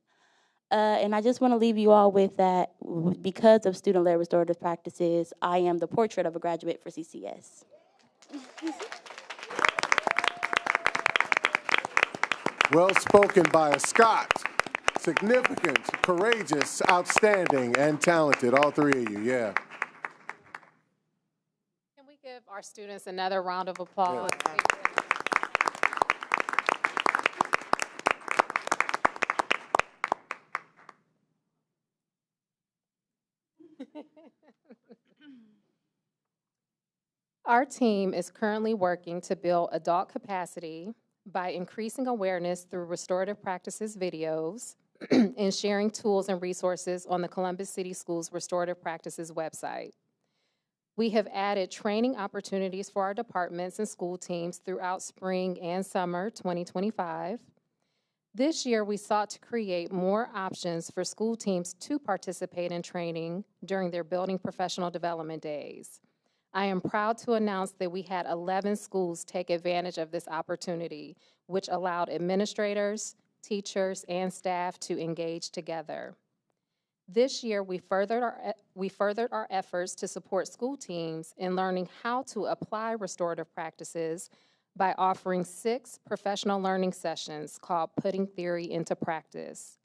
And I just want to leave you all with that because of student-led restorative practices, I am the portrait of a graduate for CCS. Well spoken by a Scott. Significant, courageous, outstanding, and talented, all 3 of you, yeah. Can we give our students another round of applause? Yeah. Our team is currently working to build adult capacity by increasing awareness through restorative practices videos, and sharing tools and resources on the Columbus City Schools Restorative Practices website. We have added training opportunities for our departments and school teams throughout spring and summer 2025. This year, we sought to create more options for school teams to participate in training during their building professional development days. I am proud to announce that we had 11 schools take advantage of this opportunity, which allowed administrators, teachers, and staff to engage together. This year, we furthered our efforts to support school teams in learning how to apply restorative practices by offering 6 professional learning sessions called Putting Theory into Practice.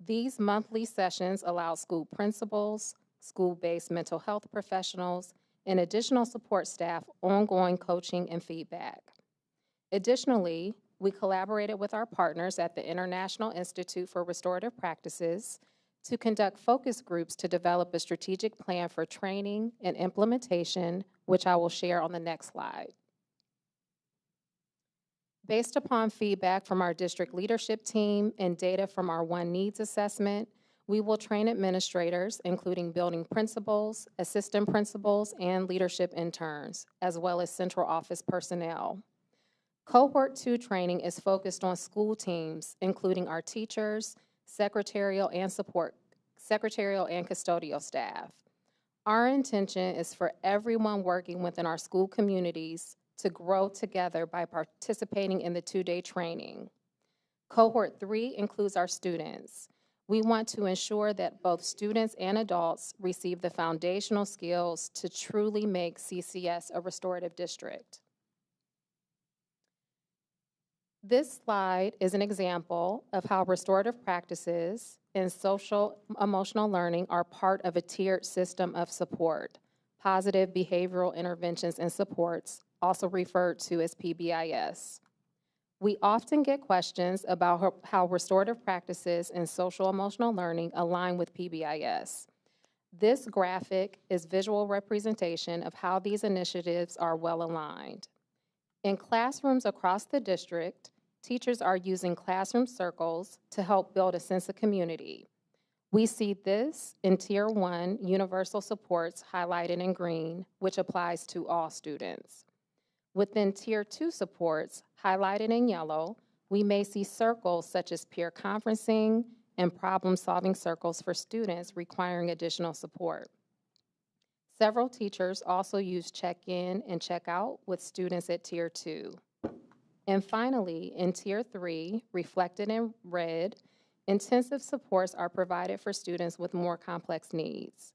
These monthly sessions allow school principals, school-based mental health professionals, and additional support staff ongoing coaching and feedback. Additionally, we collaborated with our partners at the International Institute for Restorative Practices to conduct focus groups to develop a strategic plan for training and implementation, which I will share on the next slide. Based upon feedback from our district leadership team and data from our One Needs assessment, we will train administrators, including building principals, assistant principals, and leadership interns, as well as central office personnel. Cohort 2 training is focused on school teams, including our teachers, secretarial and custodial staff. Our intention is for everyone working within our school communities to grow together by participating in the 2-day training. Cohort 3 includes our students. We want to ensure that both students and adults receive the foundational skills to truly make CCS a restorative district. This slide is an example of how restorative practices and social emotional learning are part of a tiered system of support, positive behavioral interventions and supports, also referred to as PBIS. We often get questions about how restorative practices and social emotional learning align with PBIS. This graphic is visual representation of how these initiatives are well aligned. In classrooms across the district, teachers are using classroom circles to help build a sense of community. We see this in Tier 1 universal supports highlighted in green, which applies to all students. Within Tier 2 supports, highlighted in yellow, we may see circles such as peer conferencing and problem-solving circles for students requiring additional support. Several teachers also use check-in and check-out with students at Tier 2. And finally, in Tier 3, reflected in red, intensive supports are provided for students with more complex needs.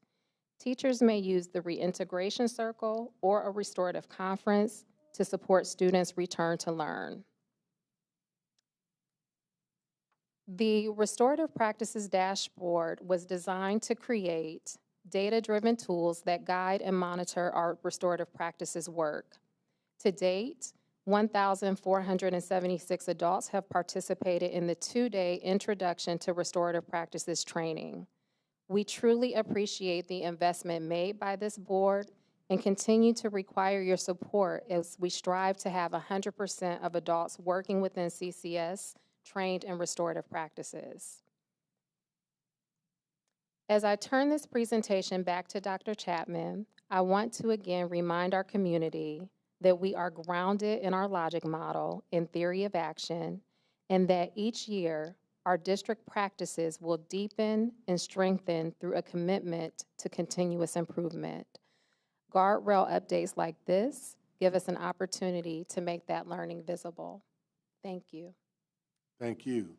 Teachers may use the reintegration circle or a restorative conference to support students' return to learn. The Restorative Practices Dashboard was designed to create data-driven tools that guide and monitor our restorative practices work. To date, 1,476 adults have participated in the 2-day Introduction to Restorative Practices training. We truly appreciate the investment made by this board and continue to require your support as we strive to have 100% of adults working within CCS trained in restorative practices. As I turn this presentation back to Dr. Chapman, I want to again remind our community that we are grounded in our logic model and theory of action, and that each year our district practices will deepen and strengthen through a commitment to continuous improvement. Guardrail updates like this give us an opportunity to make that learning visible. Thank you. Thank you.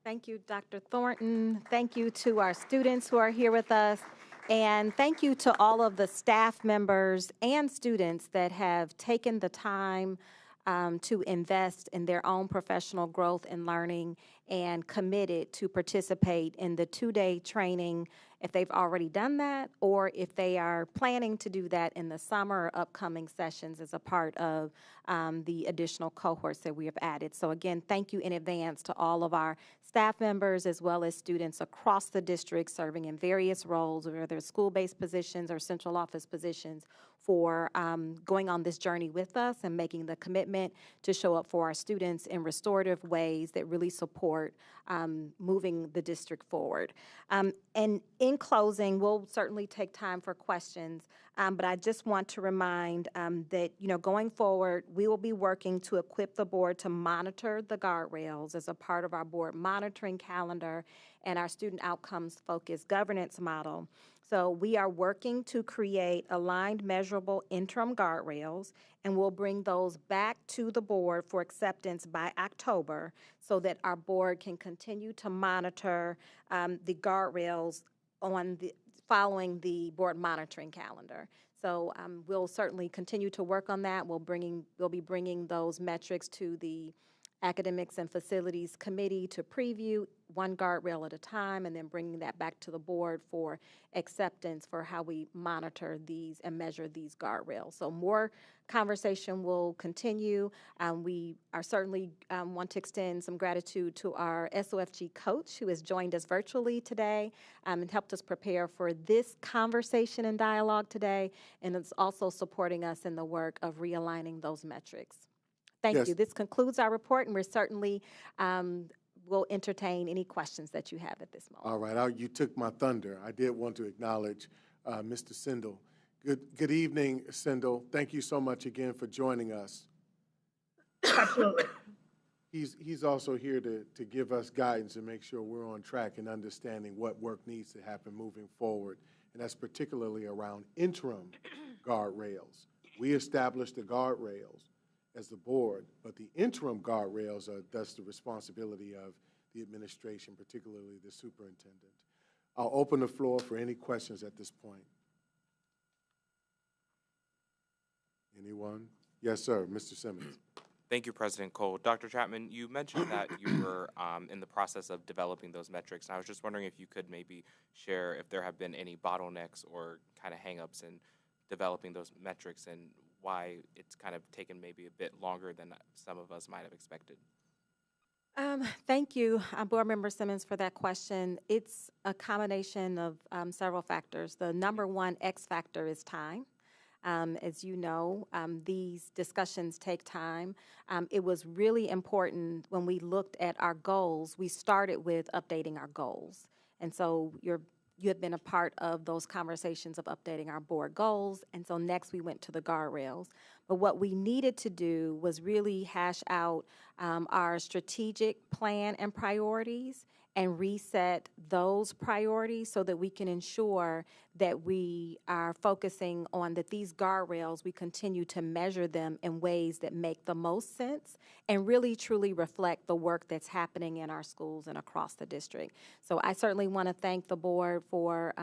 Thank you, Dr. Thornton. Thank you to our students who are here with us. And thank you to all of the staff members and students that have taken the time to invest in their own professional growth and learning and committed to participate in the 2-day training if they've already done that or if they are planning to do that in the summer or upcoming sessions as a part of the additional cohorts that we have added. So again, thank you in advance to all of our staff members as well as students across the district serving in various roles, whether they're school-based positions or central office positions, for going on this journey with us and making the commitment to show up for our students in restorative ways that really support moving the district forward. And in closing, we'll certainly take time for questions, but I just want to remind that, going forward, we will be working to equip the board to monitor the guardrails as a part of our board monitoring calendar and our student outcomes focused governance model. So we are working to create aligned, measurable interim guardrails, and we'll bring those back to the board for acceptance by October so that our board can continue to monitor the guardrails following the board monitoring calendar. So we'll certainly continue to work on that. We'll be bringing those metrics to the Academics and Facilities Committee to preview one guardrail at a time, and then bringing that back to the board for acceptance for how we monitor these and measure these guardrails. So more conversation will continue. We are certainly want to extend some gratitude to our SOFG coach who has joined us virtually today and helped us prepare for this conversation and dialogue today, and it's also supporting us in the work of realigning those metrics. Thank you. This concludes our report, and we're certainly will entertain any questions that you have at this moment. All right, you took my thunder. I did want to acknowledge Mr. Sindel. Good evening, Sindel. Thank you so much again for joining us. Absolutely. He's also here to give us guidance and make sure we're on track and understanding what work needs to happen moving forward, and that's particularly around interim guardrails. We established the guardrails as the board, but the interim guardrails are thus the responsibility of the administration, particularly the superintendent. I'll open the floor for any questions at this point. Anyone? Yes, sir, Mr. Simmons. Thank you, President Cole. Dr. Chapman, you mentioned that you were in the process of developing those metrics, and I was just wondering if you could maybe share if there have been any bottlenecks or kind of hangups in developing those metrics and why it's kind of taken maybe a bit longer than some of us might have expected. Thank you, Board Member Simmons, for that question. It's a combination of several factors. The number one X factor is time. As you know, these discussions take time. It was really important when we looked at our goals, we started with updating our goals. And so you have been a part of those conversations of updating our board goals, and so next we went to the guardrails. But what we needed to do was really hash out our strategic plan and priorities and reset those priorities so that we can ensure that we are focusing on that these guardrails, we continue to measure them in ways that make the most sense and really truly reflect the work that's happening in our schools and across the district. So I certainly want to thank the board for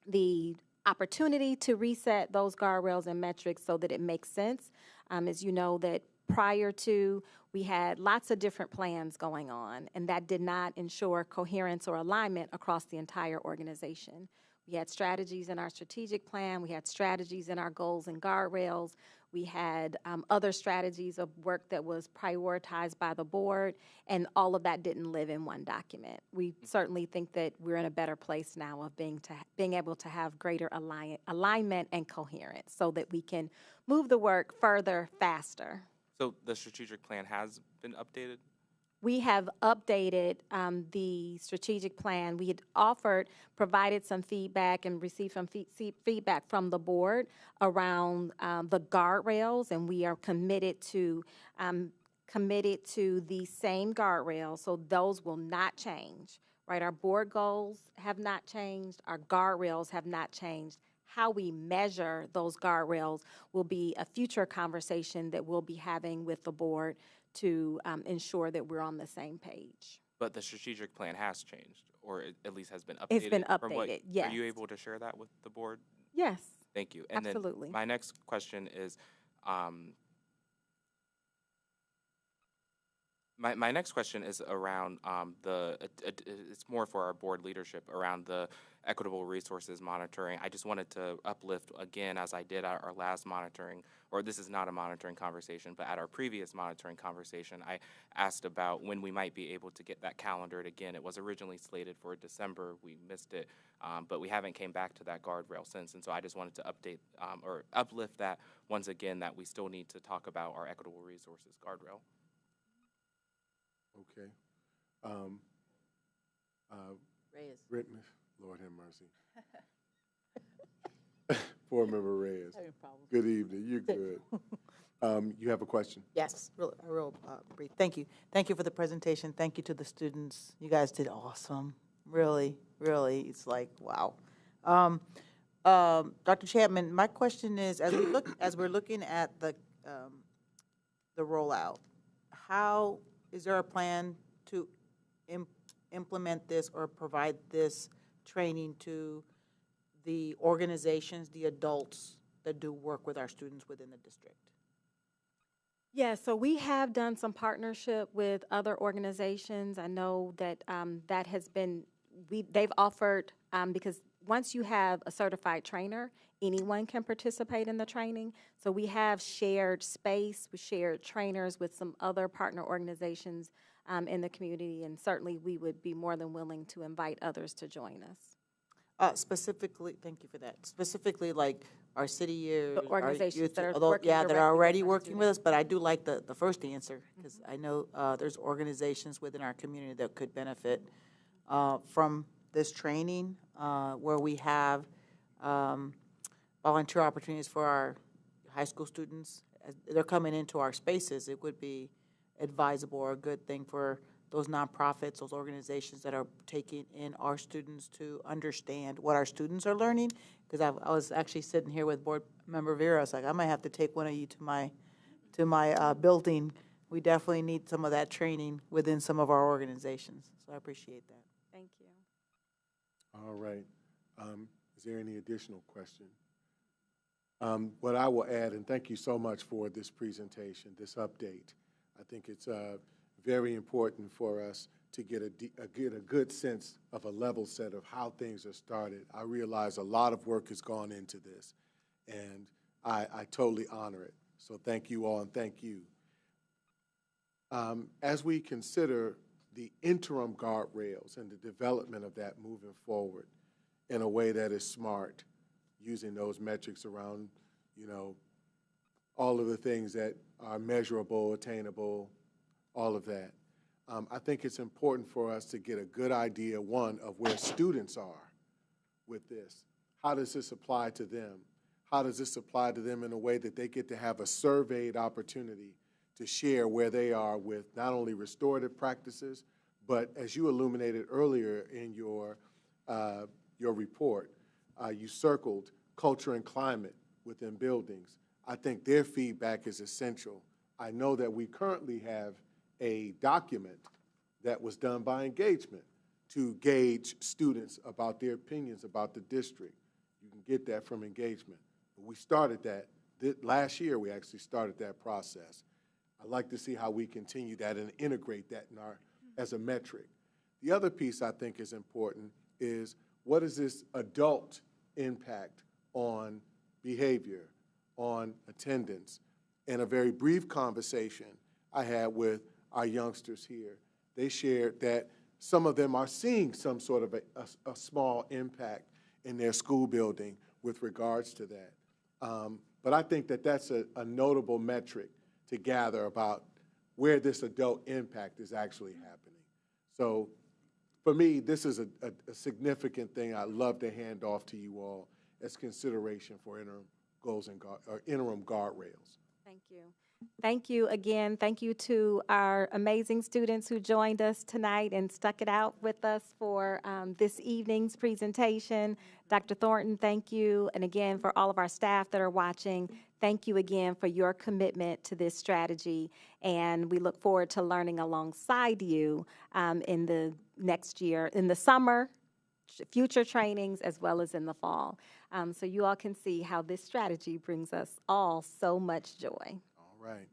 the opportunity to reset those guardrails and metrics so that it makes sense. As you know, that prior to, we had lots of different plans going on, and that did not ensure coherence or alignment across the entire organization. We had strategies in our strategic plan, we had strategies in our goals and guardrails, we had other strategies of work that was prioritized by the board, and all of that didn't live in one document. We certainly think that we're in a better place now of being able to have greater alignment and coherence so that we can move the work further, faster. So the strategic plan has been updated? We have updated the strategic plan. We had provided some feedback and received some feedback from the board around the guardrails, and we are committed to the same guardrails, so those will not change, right? Our board goals have not changed. Our guardrails have not changed. How we measure those guardrails will be a future conversation that we'll be having with the board to ensure that we're on the same page. But the strategic plan has changed, or at least has been updated? It's been updated, yes. Are you able to share that with the board? Yes. Thank you. And absolutely. Then my next question is, My next question is around it's more for our board leadership around the equitable resources monitoring. I just wanted to uplift again, as I did at our last monitoring, or this is not a monitoring conversation, but at our previous monitoring conversation, I asked about when we might be able to get that calendared again. It was originally slated for December. We missed it, but we haven't came back to that guardrail since. And so I just wanted to update or uplift that once again, that we still need to talk about our equitable resources guardrail. Okay. Reyes. Brittany, Lord have mercy. Board Member Reyes. Having problems. Good evening. You're good. You have a question? Yes, real brief. Thank you. Thank you for the presentation. Thank you to the students. You guys did awesome. Really, really, it's like, wow. Dr. Chapman, my question is, as we're looking at the rollout, how is there a plan to implement this or provide this training to the organizations, the adults that do work with our students within the district? Yeah, so we have done some partnership with other organizations. I know that that has been, they've offered, because once you have a certified trainer, anyone can participate in the training. So we have shared space, we shared trainers with some other partner organizations in the community, and certainly we would be more than willing to invite others to join us. Specifically, thank you for that. Specifically, like our city years, The organizations our youth, that are although, working yeah, that are directly already with our working with us. But I do like the first answer, because I know there's organizations within our community that could benefit from this training, where we have volunteer opportunities for our high school students. As they're coming into our spaces, it would be advisable or a good thing for those nonprofits, those organizations that are taking in our students to understand what our students are learning. Because I was actually sitting here with Board Member Vera. I was like, I might have to take one of you to my building. We definitely need some of that training within some of our organizations. So I appreciate that. Thank you. All right. Is there any additional question? What I will add, and thank you so much for this presentation, this update. I think it's very important for us to get a good sense of a level set of how things are started. I realize a lot of work has gone into this, and I totally honor it. So thank you all, and thank you. As we consider the interim guardrails and the development of that moving forward in a way that is smart, using those metrics around, all of the things that are measurable, attainable, all of that. I think it's important for us to get a good idea, one, of where students are with this. How does this apply to them? How does this apply to them in a way that they get to have a surveyed opportunity to share where they are with not only restorative practices, but as you illuminated earlier in your report, you circled culture and climate within buildings. I think their feedback is essential. I know that we currently have a document that was done by engagement to gauge students about their opinions about the district. You can get that from engagement. But we started that last year. We actually started that process. I'd like to see how we continue that and integrate that in as a metric. The other piece I think is important is, what is this adult impact on behavior, on attendance? In a very brief conversation I had with our youngsters here, they shared that some of them are seeing some sort of a small impact in their school building with regards to that. But I think that that's a notable metric to gather about where this adult impact is actually happening. So for me, this is a significant thing I'd love to hand off to you all as consideration for interim goals and interim guardrails. Thank you. Thank you again. Thank you to our amazing students who joined us tonight and stuck it out with us for this evening's presentation. Dr. Thornton, thank you. And again, for all of our staff that are watching, thank you again for your commitment to this strategy. And we look forward to learning alongside you in the next year, in the summer, future trainings, as well as in the fall. So you all can see how this strategy brings us all so much joy. All right.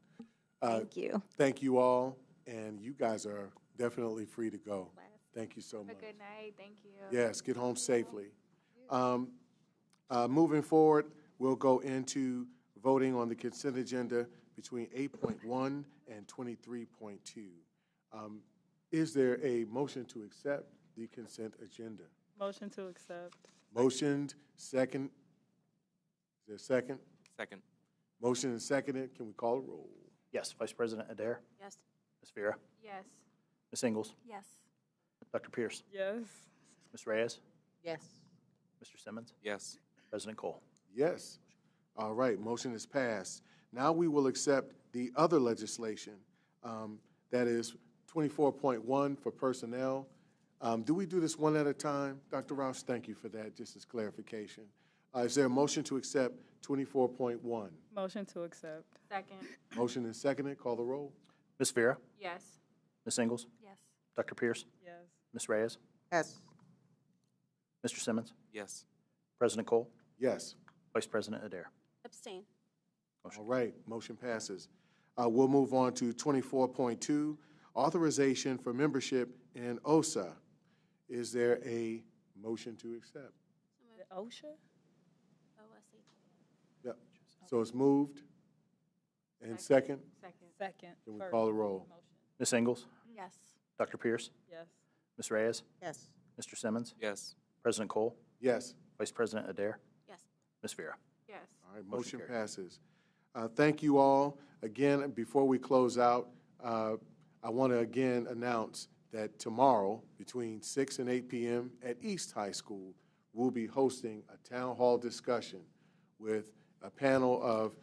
Thank you. Thank you all. and you guys are definitely free to go. Thank you so Have much. a good night. Thank you. Yes, get home safely. Moving forward, we'll go into voting on the consent agenda between 8.1 and 23.2. Is there a motion to accept the consent agenda? Motion to accept. Motioned, second. Is there a second? Second. Motion and seconded. Can we call a roll? Yes, Vice President Adair, Yes. Ms. Vera, Yes. Ms. Ingles, Yes. Dr. Pierce, Yes. Ms. Reyes, Yes. Mr. Simmons, Yes. President Cole. Yes. All right, motion is passed. Now we will accept the other legislation. That is 24.1 for personnel. Do we do this one at a time? Dr. Rouse, thank you for that, just as clarification. Is there a motion to accept 24.1? Motion to accept. Second. Motion is seconded. Call the roll. Ms. Vera, Yes. Ms. Ingles, Yes. Dr. Pierce, Yes. Ms. Reyes, Yes. Mr. Simmons, Yes. President Cole, Yes. Vice President Adair. Abstain. All right, motion passes. We'll move on to 24.2, authorization for membership in OSA. Is there a motion to accept? The OSHA? OSA. Yep. So it's moved. And second? Second. Second. Can we First. call the roll? Ms. Ingles, Yes. Dr. Pierce, Yes. Ms. Reyes, Yes. Mr. Simmons, Yes. President Cole, Yes. Vice President Adair, Yes. Ms. Vera. Yes. All right, Motion motion carried. passes. Thank you all. Again, before we close out, I want to again announce that tomorrow, between 6 and 8 p.m. at East High School, we'll be hosting a town hall discussion with a panel of,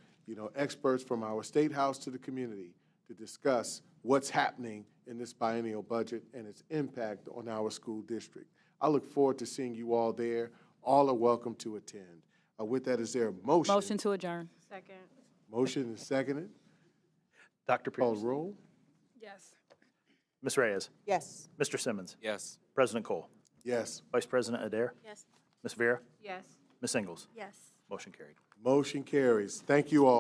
experts from our State House to the community to discuss what's happening in this biennial budget and its impact on our school district. I look forward to seeing you all there. All are welcome to attend. With that, is there a motion? Motion to adjourn. Second. Motion is seconded. Dr. Call Pierce, roll. Yes. Ms. Reyes, Yes. Mr. Simmons, Yes. President Cole, Yes. Vice President Adair, Yes. Ms. Vera, Yes. Ms. Ingles. Yes. Motion carried. Motion carries. Thank you all.